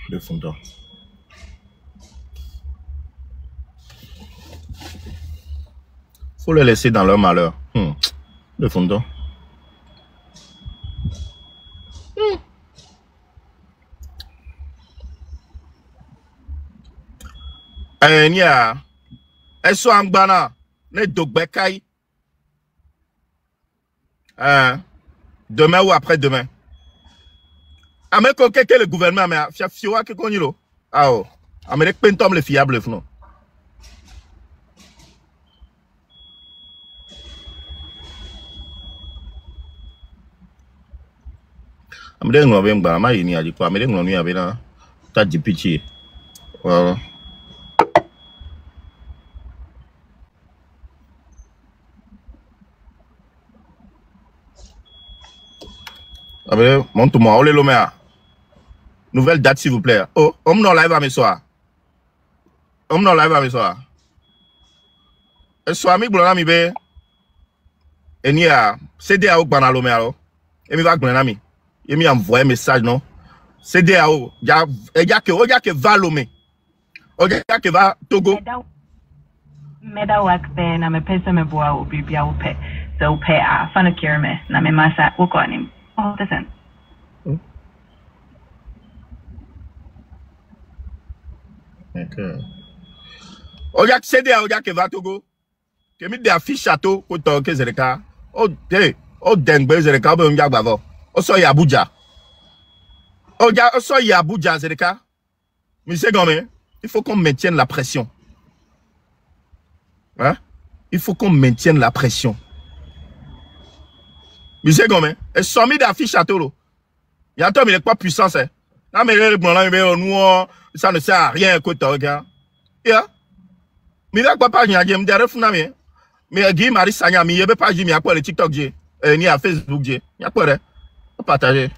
Le fondant. Faut les laisser dans leur malheur. Le fondant. Nia, elles sont en bana, ne dogbekai. Demain ou après-demain. Amé ko keke le gouvernement mais fia fiwa ke konilo. Ah oh. Amé pentom le fiable fno. Amé nglo ben ba ma yini aji ko amé nglo nu abena ta GPT. Voilà. Montre-moi, ole lomea. Nouvelle date, s'il vous plaît. Oh, on non live à mes soirs. On non live à mes soirs. Et soit mi blona mi be. Et ni a CDAO bana lomea lo. Et mi va blona mi. Et mi envoyer message non. CDAO, ya que va lomé. Ya que va Togo. Meda wakpe na me pesa me boa ubi bia upe. So upe a fana kirme na me masa ukonim. Oh, listen. Okay. Oya cede a oya que va Togo. Que mi de affiche château ko to ke zereka. O de o dengbe zereka be unja gbavo. O so ya Abuja. Oya o so ya Abuja zereka. Mais c'est comme il faut qu'on maintienne la pression. Hein? Il faut qu'on maintienne la pression. Mais c'est comme et somme d'affiche château. Il y a un temps, il n'est pas puissant, c'est. Ah, mais ça ne sert à rien, écoute, regarde. Yeah. Mais là, quoi, pas, il y a un mais Guy Marie Sagna, mais il n'y a pas de quoi, le TikTok, ni à Facebook, il y a quoi, on partager.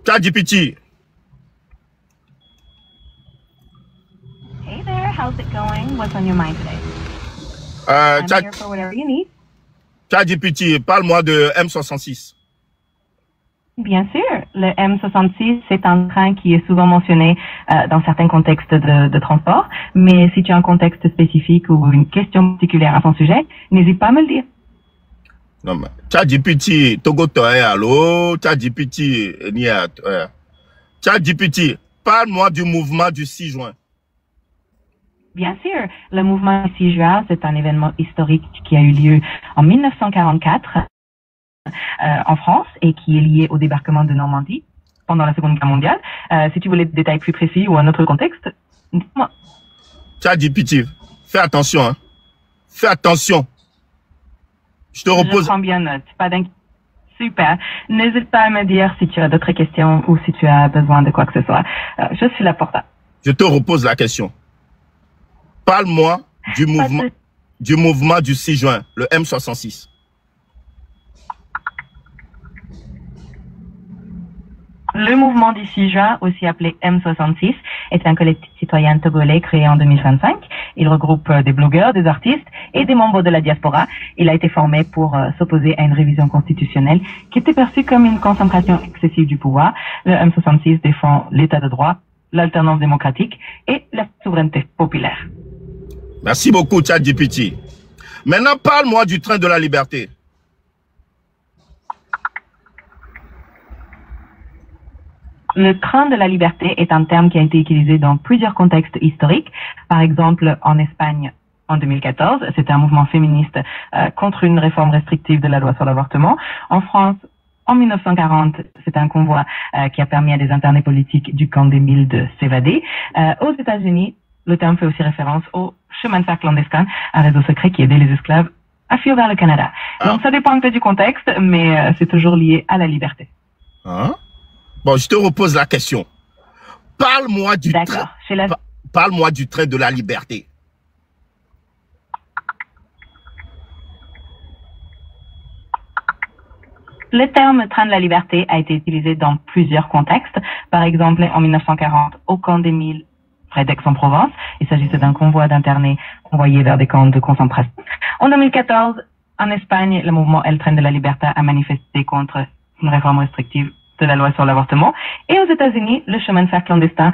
ChatGPT. Hey there, how's it going? What's on your mind today? I'm here for whatever you need. ChatGPT, parle-moi de M66. Bien sûr, le M66, c'est un train qui est souvent mentionné dans certains contextes de transport, mais si tu as un contexte spécifique ou une question particulière à son sujet, n'hésite pas à me le dire. Non, mais ChatGPT, Togo Toé, allô, ChatGPT, ChatGPT, parle-moi du mouvement du 6 juin. Bien sûr, le mouvement 6 juin, c'est un événement historique qui a eu lieu en 1944 en France et qui est lié au débarquement de Normandie pendant la Seconde Guerre mondiale. Si tu voulais des détails plus précis ou un autre contexte, dis-moi. ChatGPT, fais attention, hein. Fais attention. Je te repose. Je prends bien note, pas d'inquiétude. Super. N'hésite pas à me dire si tu as d'autres questions ou si tu as besoin de quoi que ce soit. Je suis là pour ça. Je te repose la question. Parle-moi du mouvement du 6 juin, le M66. Le mouvement du 6 juin, aussi appelé M66, est un collectif citoyen togolais créé en 2025. Il regroupe des blogueurs, des artistes et des membres de la diaspora. Il a été formé pour s'opposer à une révision constitutionnelle qui était perçue comme une concentration excessive du pouvoir. Le M66 défend l'état de droit, l'alternance démocratique et la souveraineté populaire. Merci beaucoup, ChatGPT. Maintenant, parle-moi du train de la liberté. Le train de la liberté est un terme qui a été utilisé dans plusieurs contextes historiques. Par exemple, en Espagne, en 2014, c'était un mouvement féministe contre une réforme restrictive de la loi sur l'avortement. En France, en 1940, c'est un convoi qui a permis à des internés politiques du camp des Milles de s'évader. Aux États-Unis, le terme fait aussi référence au chemin de fer clandestin, un réseau secret qui aidait les esclaves à fuir vers le Canada. Donc ça dépend un peu du contexte, mais c'est toujours lié à la liberté. Hein? Bon, je te repose la question. Parle-moi du train. Parle-moi du train de la liberté. Le terme train de la liberté a été utilisé dans plusieurs contextes. Par exemple, en 1940, au camp des Milles, près d'Aix-en-Provence, il s'agissait d'un convoi d'internés envoyés vers des camps de concentration. En 2014, en Espagne, le mouvement El Tren de la Libertad a manifesté contre une réforme restrictive de la loi sur l'avortement. Et aux États-Unis, le chemin de fer clandestin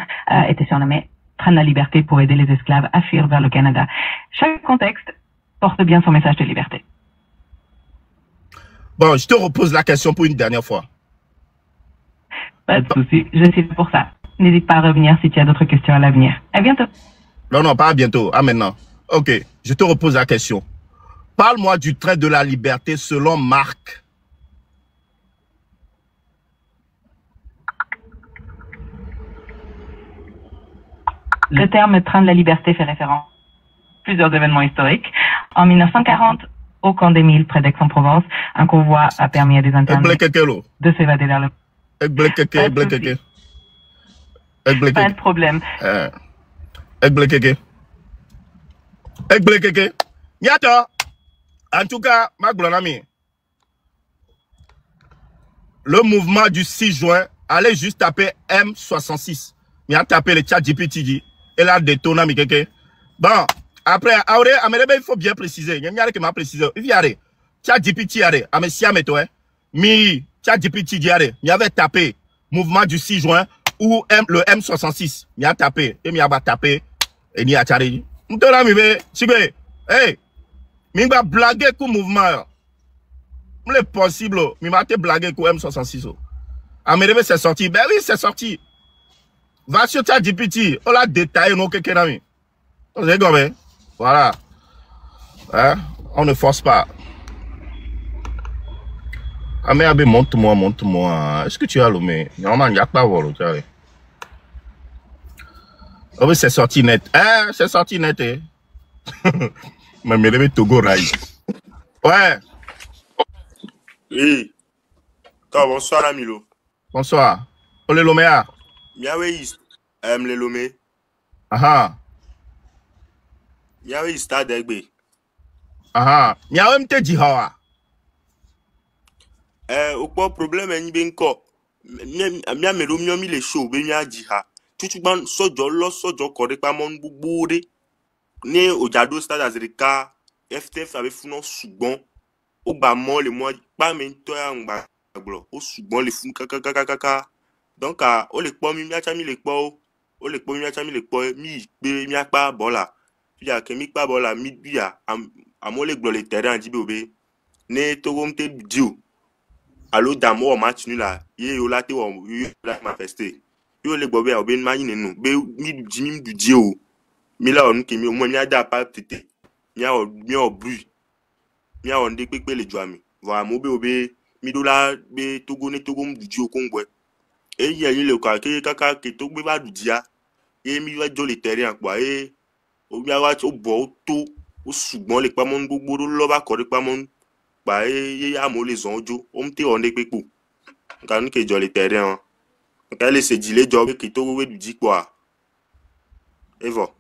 était surnommé train de la liberté pour aider les esclaves à fuir vers le Canada. Chaque contexte porte bien son message de liberté. Bon, je te repose la question pour une dernière fois. Pas de souci, je suis là pour ça. N'hésite pas à revenir si tu as d'autres questions à l'avenir. À bientôt. Non, non, pas à bientôt, à maintenant. Ok, je te repose la question. Parle-moi du train de la liberté selon Marc. Le terme train de la liberté fait référence à plusieurs événements historiques. En 1940, au camp des Milles, près d'Aix-en-Provence, un convoi a permis à des internes de s'évader vers le... Pas de problème. En tout cas, le mouvement du 6 juin, allez juste taper M66. Il a tapé le chat GPT et là détonné mi keke. Bon, après il faut bien préciser. Il y a qui m'a précisé. Il y a chat GPT ame siame toi. Mi chat GPT il y avait tapé mouvement du 6 juin ou le M66. Il a tapé et il a tapé et il a chargé. M'tona mi be chigbe. Hey, mi va blaguer ku mouvement. Le possible, mi m'a te blaguer ku M66. Amerebe c'est sorti. Ben oui, c'est sorti. Va sur ChatGPT, on l'a détaillé, non, quelqu'un ami. Voilà. Hein? On ne force pas. Ah, mais montre-moi, montre-moi. Est-ce que tu as l'homme? Non, il n'y a pas voir l'autre. Oh, oui, c'est sorti net. Hein? C'est sorti net, eh? Mais me Togo Rai. Ouais. Oui. Bonsoir, Amilo. Bonsoir. Ole Lomea. Miawe le Lomé. Aha. Miawe stade egbe. Aha. Miawe mte jihawa. Okpo problème eni ben ko. Mia mero mi le show be mia jiha. Tutuban sojo kore pa mon bubude. Ne ojado stade azrika. FTF avait founon sugbon. O ba mo le mo pa men to ya ngba glo. O sugbon le fun kaka. Donc, on les pomme, mi achami les pomme, on les pomme, mi achami les pomme, mi akpa bola. Puis a kemi pa bola, mi bia, à moi les glole terrain dibobé. Ne togom te dio. Allo damo o match nul là, yo la te o yo la manifester. Yo les bobé o ben mani nu, be mi jimim du dio. Mi la on kemi o mo mi ada pa tete. Mi o bruit. Mi a on de pepe le joami. Voilà mo be obe mi do la be togo ne togom du dio kongwe. Et il y a eu le cas que kaka que tout le monde dit et mi va jouer le terrain quoi et au bien va au beau tout au souvent les pas mon beaucoup le va correct pas mon bah et y a mon les onjo on te on est pépo quand que jouer le terrain quand les se dit les jobs que tout le monde dit quoi et voilà.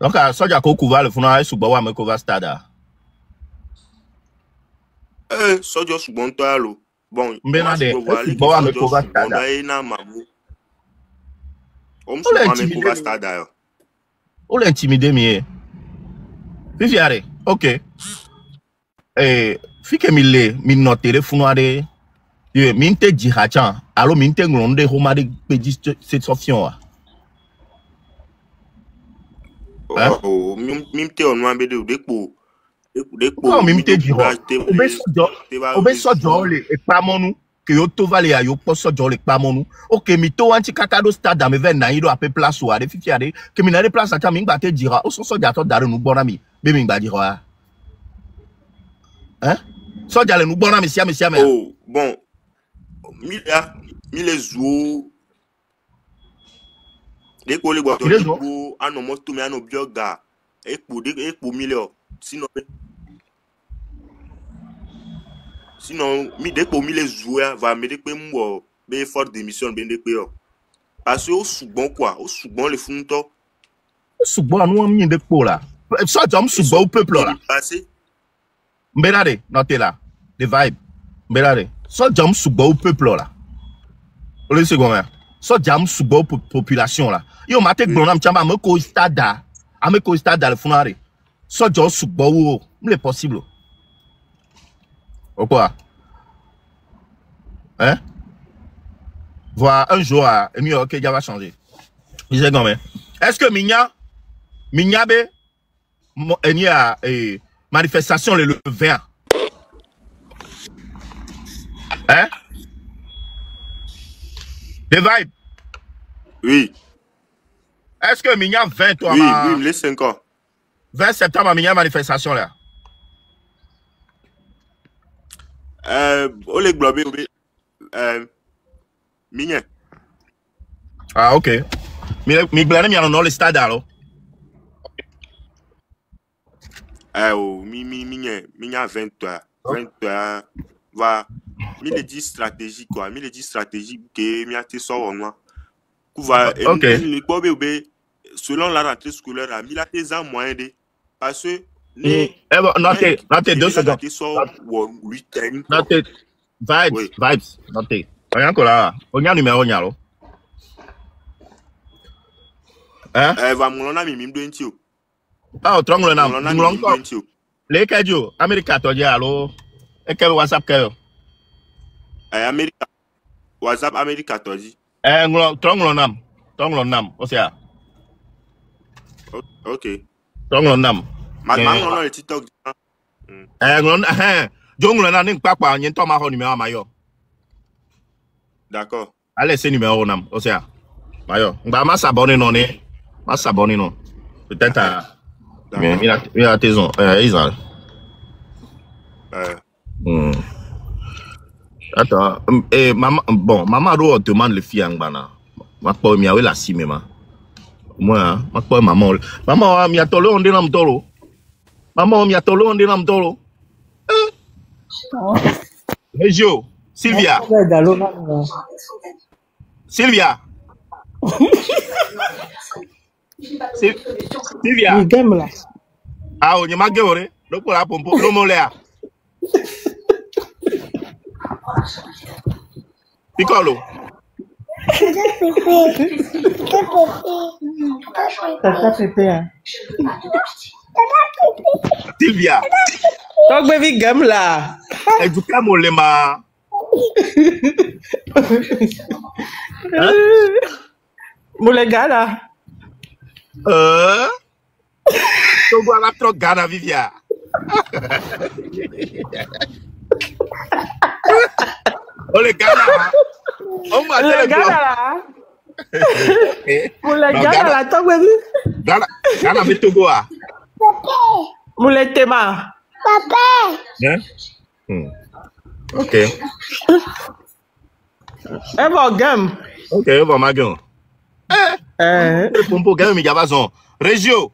Donc ça j'ai encore couvert le fond à sous bawa me couvert stade. Sojo sugbon to alo bon Mbenade bawa me couvert stade. Na mamu on se me couvert stade yo o l'intimider mi fifiare OK fike mi notere funoade mi te jihachan alo mi te nglonde homade peji cette sofion oh mi te on wa be de po. Non, mais m'te dire, obe sojo le ekpamonu que yo to vale ayo po sojo le ekpamonu. OK, mi to anti kakado stade me ven na ido ape place o ade fifi ade que mi na de place ata mi gba te dira o so soja to dare nu gbona mi be mi gba dira. Hein? Soja le nu gbona mi sia me. Oh, bon. Mi les zo. De ko le gbo to go ano moto mi ano bioga. Ekpo milio. Sinon mi dès que mi les joueurs va me dire que moi be fort d'émission ben de que parce que au soubon quoi au soubon les funto soubon nous mi de ko là ça jam soubon au peuple là passé mbelade noté là the vibe mbelade ça jam soubon au peuple là le second ça jam soubon population là yo maté gbonam chamba me ko stade ame ko stade le funare ça jam soubon le possible. Ou quoi? Hein? voir un jour à New York, il va changer. Il disait comme est-ce que Minya be il a manifestation le 20? Hein? The vibe. Oui. Est-ce que Minya 20 toi? Oui, les 5 ans. 20 septembre, Minya manifestation là. Ole globé, Minya. Ah, ok. Mi blâme mi dans le stade alors. Minya 23 va. Mi le dit stratégique quoi. Mi le dit stratégique que mi a été sort au moins. Ok. Selon la rentrée scolaire, mi a été en moyen de parce que notez 2 secondes. Notez vibes. Notez. Rien que là. On y a numéro nyalo. Hein? Va moulona mi mimdo entio. Ah, trongle nam. Moulona mi entio. Les kajo, America to dia allo. E ke WhatsApp ke. America. WhatsApp America to di. Trongle nam. O sea. OK. Trongle nam. Maintenant le TikTok. Jongle nam ning papa nyen to ma ho numéro mayo. D'accord. Allez, c'est numéro nam. O sea. Mayo. Ngba ma s'abonner non ne. Ma s'abonner non. Peut-être à mais il a raison. Israël. Attends, maman demande le fille en bana. Ma pas mi la si même. Moi, ma pas maman. Maman mi atolo on denam tolo. Maman mi atolo on denam tolo. Regio, Sylvia. Sylvia. Sylvia. Ah, on y m'a gueule. Donc pour la pompe, le molea. Piccolo. Sylvia. Donc baby gamme là. Et du cas mon lema. Mon les gars là. Tu vois la trop gana Vivia. Oh les gars là. Oh ma les gars là. Pour les gars là, toi baby. Gana Togo ah. Pour les tema. Papa. Hein? OK. Bon gamme. OK, bon ma gueule. Pompo gamme mi jabazon. Regio.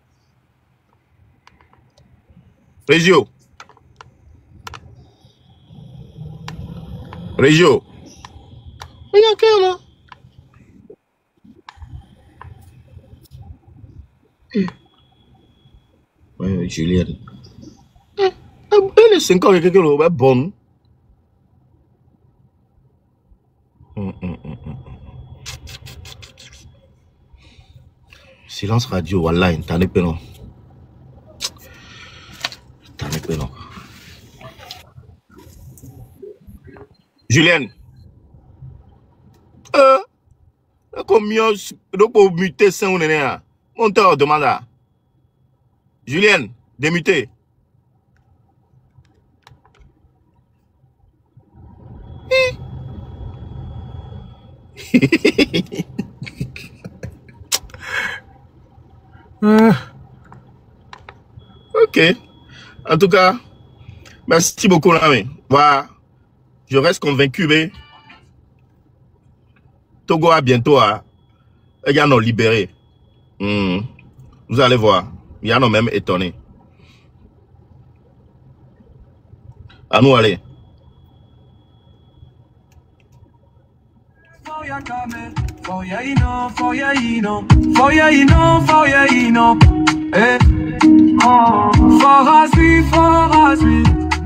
Oya kema. Julien. Elle est 5 ans et quelque chose bon. Silence radio, wallah, t'en es pénon. Julienne. Combien de pour muter ça on est là? Monteur demanda. Julienne, démuter. OK. En tout cas, merci beaucoup, l'ami. Voilà. Je reste convaincu, mais Togo a bientôt, il y en a libéré. Vous allez voir. Il y en a même étonné. À nous aller.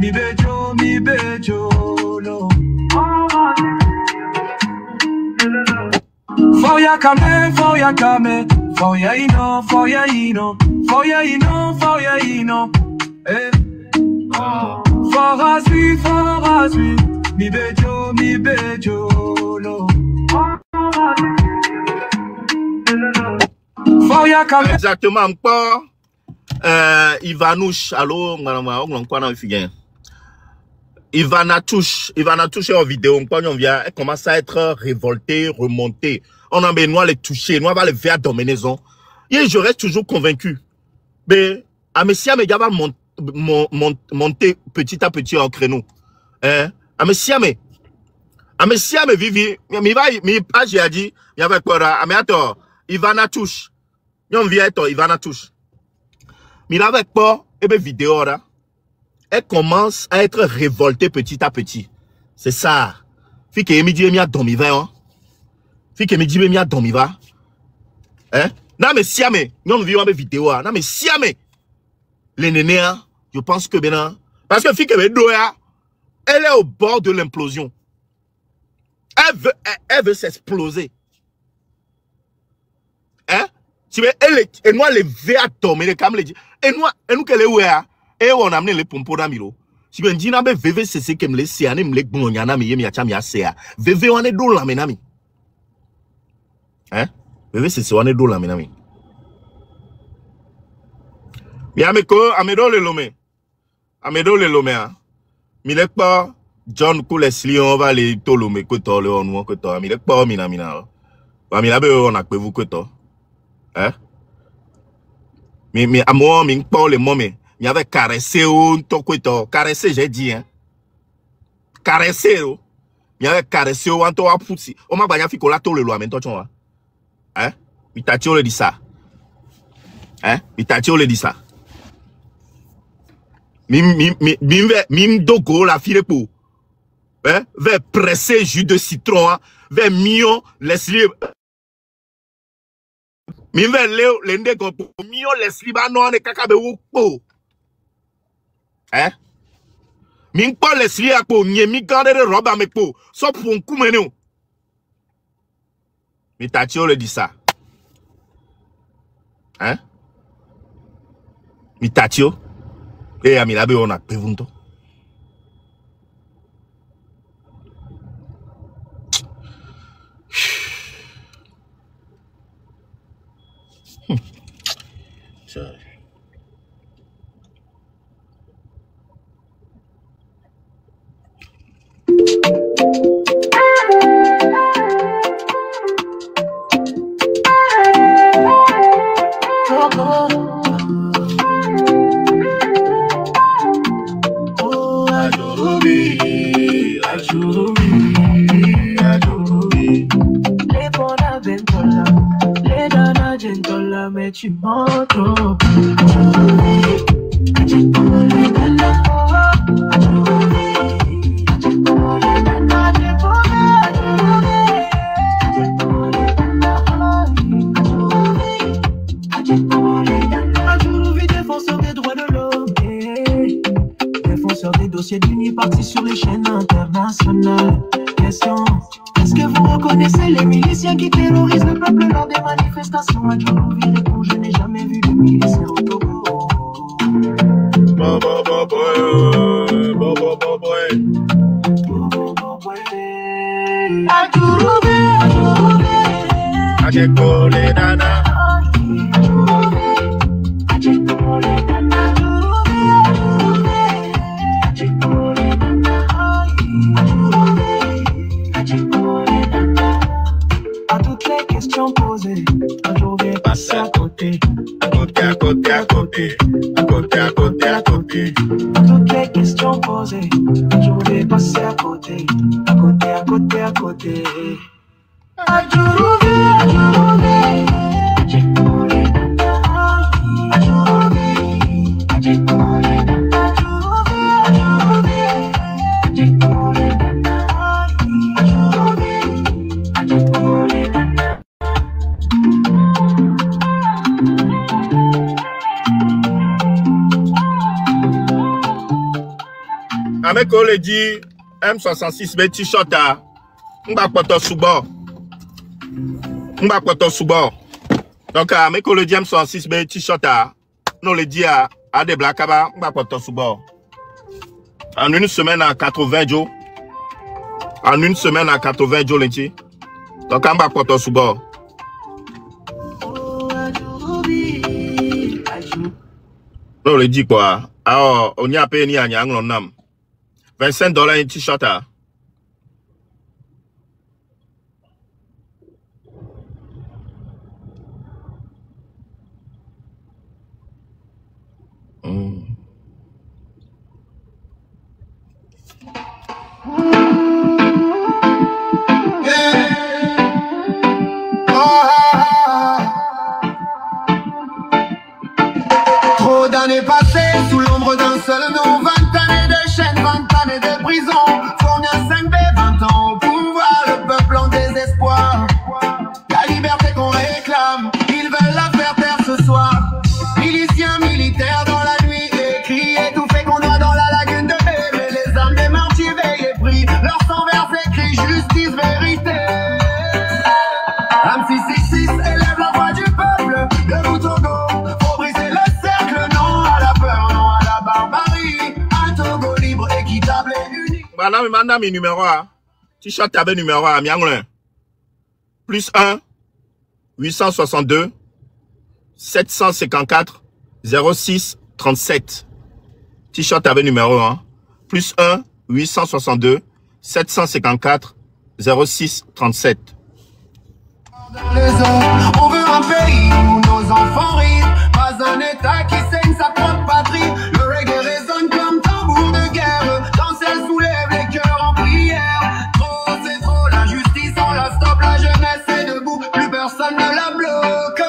Mi bejo, lo. For ya kame, for ya ino. For us, mi bejo, lo. Exactement, encore. Ivanouche, allô, Ivanatouche en vidéo, elle commence à être révoltée, remontée. On a besoin de les toucher, nous va les faire dominer. Et je reste toujours convaincu. Mais, Amesia me va monter petit à petit en créneau. Amesia me vivi, pas j'ai dit, il y avait quoi, mais attends, Ivanatouche. Yon vient Ivanatouche. Mais avec pas, et bien vidéo là, elle commence à être révoltée petit à petit. C'est ça. Fille que me dit mi a dormi va hein. Fille que me dit mi a dormi va. Hein? Non mais siame, yon vient avec vidéo là. Non mais siame. Les nénés hein, je pense que maintenant parce que fille que me doya, elle est au bord de l'implosion. Elle veut s'exploser. Hein? Et nous, les verres tombés, comme les dit. Et nous, que les ouéa, et on a amené les pompons d'amiro. Si vous dites, nabe, veve, c'est que me les séané, me les gbonyana, me yemi acham ya séa. Veve, on est d'où la menami. Hein? Veve, c'est on est d'où la menami. Mais ameko, amedo le lome. Amedo le lome, hein. Milek pas, John Koulesli, on va les tolome, que to, le on, que to. Milek pas, mina. Bah, milabe, on a que vous, que to. Hein? Mais à moi, mais pas les mots, mais il y avait caressé ou toqueto. Caressé, j'ai dit, hein. Caressé, il y avait caressé ou en toi poussi. On m'a bagné fiko la tole loi, mais toi, tu vois. Hein? Il t'a dit ça. Hein? Il t'a dit ça. Mim dogo la fille pour. Hein? Vers presser jus de citron, hein? Vers million, laisse-les. Mi ve leo lende ko mi o les libano ne kakabe wo po. Mi po les li akpo nye mi gande de roba me po. So pour nkumene o. Mi tatio le dit ça. Hein? Mi tatio. E ami labe on a pevunto. Sorry. Défenseur des dossiers d'Uniparti sur les chaînes internationales. Question, est-ce que vous reconnaissez les miliciens qui terrorisent le peuple lors des manifestations à Djolovi? Répond, je n'ai jamais vu de miliciens au Togo. À Djolovi, à Djolovi, nana. À toutes les questions posées, je vais passer à côté. À côté, à côté, à côté. À côté, à côté, à côté. À toutes les questions posées, je vais passer à côté. À côté, à côté, à côté. À Djolovi, à Djolovi. À Djolovi, à Djolovi. À Djolovi. Avec on le dit M66 be t-shirt à m'ba poto soubo. M'ba poto soubo. Donc avec on le dit M66 be t-shirt à nous le dit à des black aba m'ba poto soubo. En une semaine à 80 jours. En une semaine à 80 jours, donc Tokamba koto subo. Non, le dit quoi? Alors, on y a payé ni à Nyang Lonam. $25 un t-shirt. Trop d'années passées sous l'ombre d'un seul nom, 20 années de chaîne, 20 années de prison. Fourni un 5B, 20 ans au pouvoir, le peuple en désespoir. La liberté qu'on réclame, ils veulent la faire taire ce soir. Miliciens, militaires dans la nuit, écrit, étouffés qu'on noie dans la lagune de bébé. Les âmes des martyrs veillés pris, leur sang versé crie justice, vérité. M666 élève la voix du peuple, debout Togo, faut briser le cercle, non à la peur, non à la barbarie. Un Togo libre, équitable et unique. Madame, madame, numéro 1. T-shirt tabe numéro 1, Mianglin. Plus 1, 862, 754, 06, 37. T-shirt tabe numéro 1. Plus 1, 862, 754, 06, 37. Dans les eaux, on veut un pays où nos enfants rient, pas un état qui saigne sa propre patrie. Le reggae résonne comme tambour de guerre, quand elle soulève les cœurs en prière. Trop c'est trop, la justice on la stoppe, la jeunesse est debout, plus personne ne la bloque.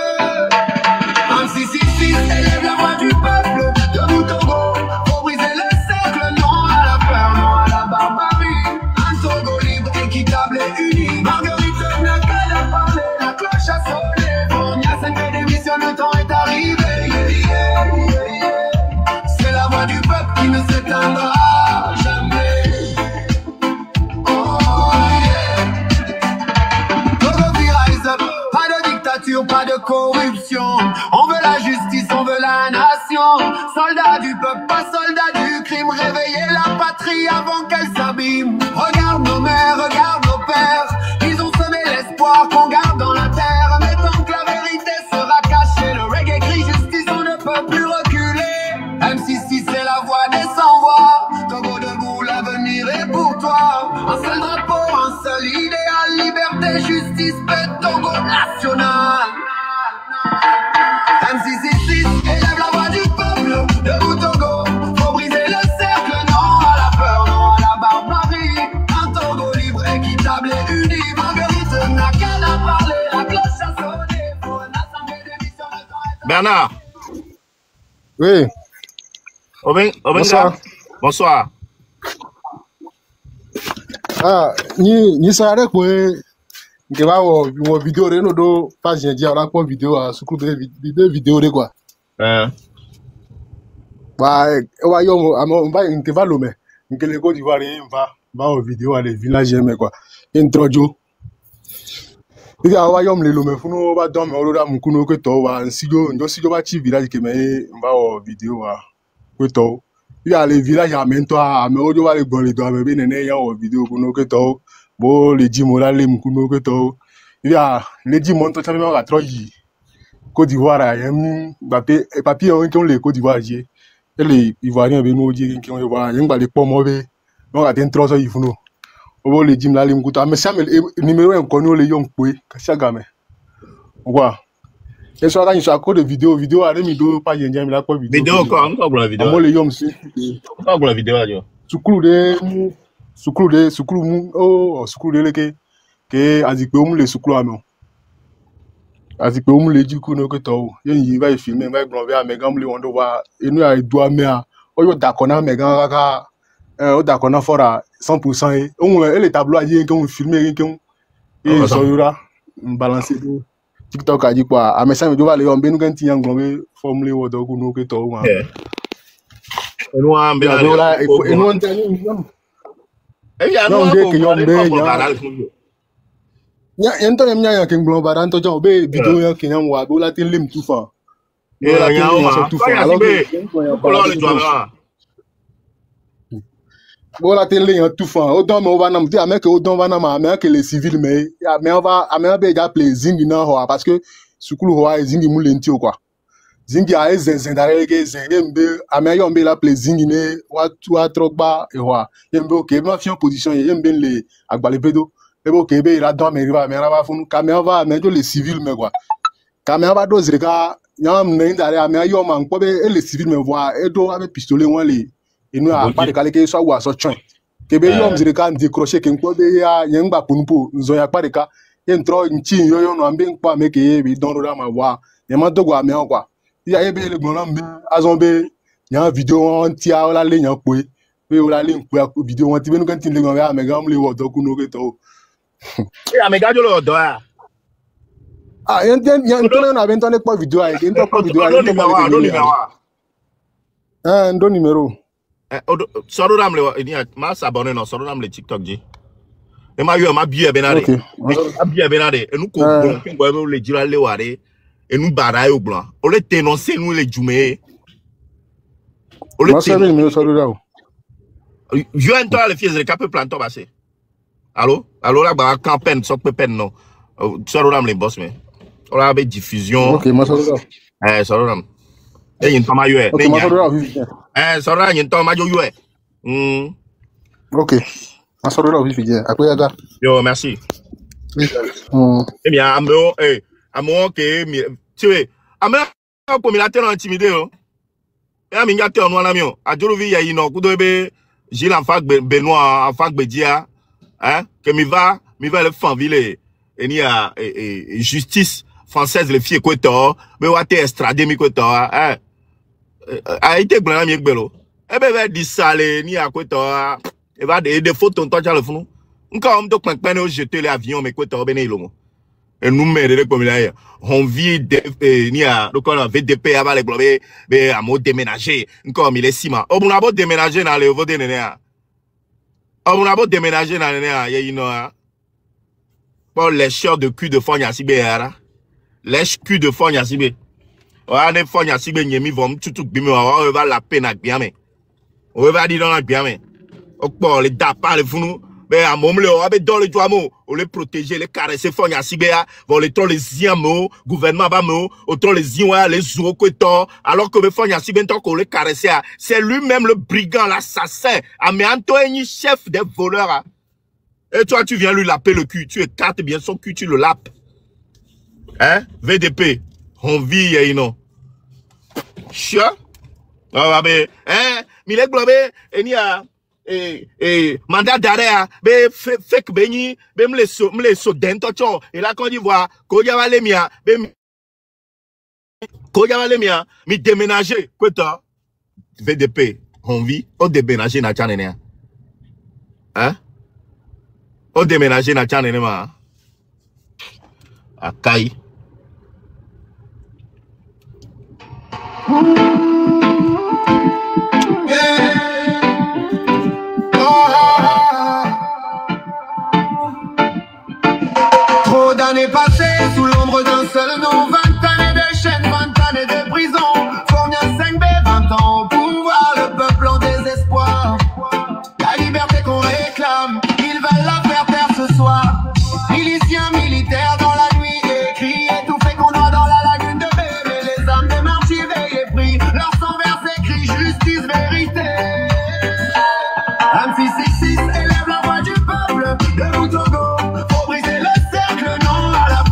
Un 666 élève la voix du peuple, debout Togo, faut briser le cercle, non à la peur, non à la barbarie. Un Togo libre, équitable et uni. Marguerite n'a qu'à la parler, la cloche a sonné. Fournia 5 démission, le temps est arrivé. C'est la voix du peuple qui ne s'éteindra jamais. Oh yeah. Togo rise up, pas de dictature, pas de corruption. On veut la justice, on veut la nation. Soldats du peuple, pas soldats du crime. Réveiller la patrie avant qu'elle s'abîme. Regarde nos mères, regarde nos pères. Ils ont semé l'espoir qu'on garde dans la terre. Mais tant que la vérité sera cachée, le reggae crie justice, on ne peut plus reculer. M66 c'est la voix des sans-voix. Togo debout, l'avenir est pour toi. Un seul drapeau, un seul idéal. Liberté, justice, paix, Togo national. M666 élève la voix du peuple. Debout Togo, faut briser le cercle. Non à la peur, non à la barbarie. Un Togo libre, équitable et uni. Marguerite n'a qu'à la parler, la cloche a sonné. Pour une assemblée d'émission, le temps est... Bernard. Oui. Bonsoir. Bonsoir. Ah, ni sare ko nke ba wo video re no do page dia ra ko video a sukuru be video re quoi. Ba wa yo amo ba nke ba lo me nke le Côte d'Ivoire va au video à les villages mais quoi. Introjo. Ibi awa yo me lo me funu ba don me oroda mu kuno ko to wa nsijo ndo sijo ba chi village ke me ba o video a ko to. Il y a les villages à Mentoa, mais au va les bon les doigts, mais nene ya o vidéo kuno que to, bo les dix mola les kuno que to. Il y a les dix monto ça même à Troyi. Côte d'Ivoire, papier on qui on les Côte d'Ivoire et les Ivoiriens ben nous dire qui on voit, y a les pommes mauvais. On a des trous il faut nous. Au les dix là les mkuta, mais ça numéro 1 connu les yong poué, ça gamin. Voilà. Et ça là, il y a encore de vidéo à demi pas y a la quoi vidéo encore pour la vidéo. Moi les yom si. Encore pour la vidéo là. Sukulu le ke azikpe le sukulu amo. Azikpe le du coup no que to. Yen va filmer va glonver à megam le wondo wa enu a doa me a. O yo dakona megam ka o dakona fora 100% e. On les tableaux a dit qu'on filmer qu'on et so yura balancer TikTok a dit quoi a message do va le on benu kan ti yang glonver formule wodo ku no que to wa. Enu a be la enu on tani non de que yo be ya ento yam nya ke nglo baran to jo be video ya ke nyam wa bo la tin lim tufa la tin lim tufa alors que bon la télé en tout fin autant mais on va nam dire mais que autant va nam mais que les civils mais on va déjà appeler zingi na ho parce que sukulu ho zingi mulenti quoi zingi a zendare ke zembe ame yombe la appeler zingi ne wa trogba et wa yembe OK ma fi en position yembe les agbalepedo et OK be la don mais va funu caméra va mais les civils mais quoi caméra va doser ka nyam ne ndare ame yom an ko be les civils me voir et do avec pistolet wan les et nous a pas de calé soit ou à so chon que be yom zire kan décrocher ken ko be ya yengba punpo nzo ya pas de ka entro nchi yo no ambe npa me ke bi don ro ma wa e ma dogo ame kwa ya e be le gbon mbe azombe yan video on tia la le yan pe be o la le npo video won ti be nu kan tin le gan ya me gam le wo do ku no ke to e ame gajo lo do ya yan to na ben to ne po video ai ken to po video ai ndo numéro soro ram le ni ma s'abonner non soro ram le TikTok ji e ma yo ma biye benade ma biye benade e nu ko ngo le jira le ware e nu bara yo blanc o le dénoncer nous les jume o le sabe numéro soro ram yo en toi le fies de cap planto passé allô la ba campagne so pe pen non soro ram le boss mais on a be diffusion OK ma soro ram soro ram e yin to ma yo OK ma soro ram soro ram yin to ma yo OK ma soro ram bien après ya yo merci eh bien amo que tu es amo ko mi la tellement intimidé e mi ngate onu ala mi o ajuru vi ya ino ku do be Gilles en fac Benoît en fac Bedia que mi va le fanville et ni a justice française le fie ko to be wa te extrader mi ko to a été gbana mi gbelo e be ve di sale ni a ko to e va des photos to ja le funu nka on to pẹpẹ o jeter l'avion mais ko to be ne lo et nous mêler comme là on vit ni a donc on VDP ava le globe be amo déménager nka mi le sima o buna bo déménager na le vote ne a o buna bo déménager na ne a ye ino a pour les cheurs de cul de fonya sibe ara les cul de fonya sibe o ane fonya sibe nyemi vom tutu gbimi o va la peine ak bien mais o va di dans la bien mais o po le dapa le funu be amomle o abe dans le joamo o le protéger les caresser fonya sibe a vont les ton les ziamo gouvernement ba mo autant les ziwa les zo ko to alors que be fonya sibe ton ko le caresser c'est lui-même le brigand l'assassin Amianto Eni chef des voleurs. Et toi, tu viens lui laper le cul. Tu écartes bien son cul, tu le lapes. Hein? VDP. On vit, you know. Chia? Ah, ben, hein? Mille globe, et ni a, mandat d'arrêt, be, fake beni, be, m'le so dento, et la Côte d'Ivoire, Koya va le mia, be, Koya va le mia, mi déménager, quoi, toi? VDP. On vit, on déménager, na tchanene. Hein? On déménager na tchanene ma. Akai. Trop d'années passées sous l'ombre d'un seul nom, 20 années de chaîne, 20 années de prison. Fournia 5B, 20 ans au pouvoir, le peuple en désespoir. La liberté qu'on réclame, ils veulent la faire taire ce soir. Miliciens, militaires dans la nuit, écrits, étouffés qu'on noie dans la lagune de bébé. Les âmes des marchés veillés pris, leur sang versé crie justice, vérité. M666 élève la voix du peuple, de Togo, pour briser le cercle, non à la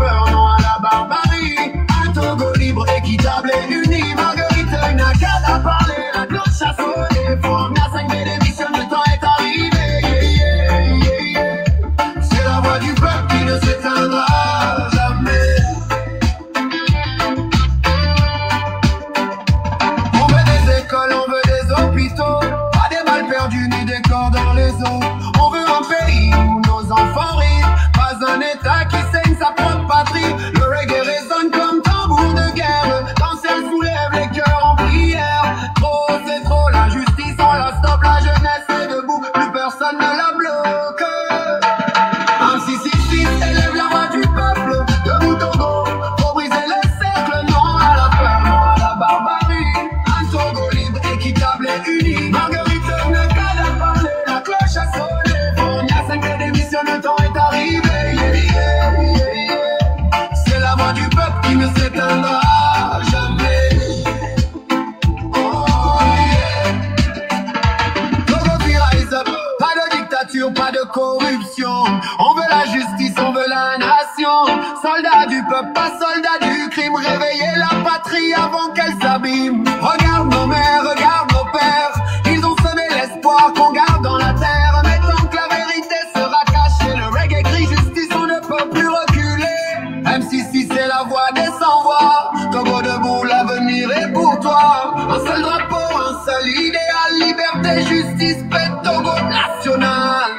toi. Togo debout, l'avenir est pour toi. Un seul drapeau, un seul idéal, liberté, justice, paix, Togo national.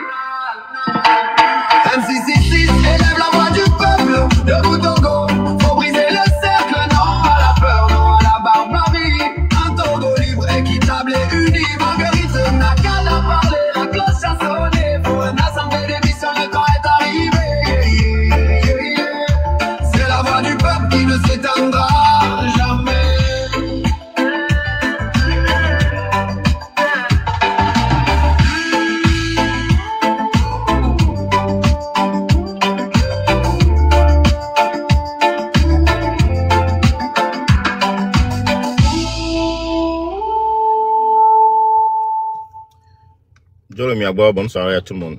M666 élève la voix du peuple, debout Togo, faut briser le cercle, non à la peur, non à la barbarie. Un Togo libre, équitable et uni, Marguerite n'a qu'à la parler, la cloche a sonné, pour une assemblée d'émission, le temps est arrivé. C'est la voix du peuple qui ne s'éteindra jamais. Jolo Miaboa, bonne soirée à tout le monde.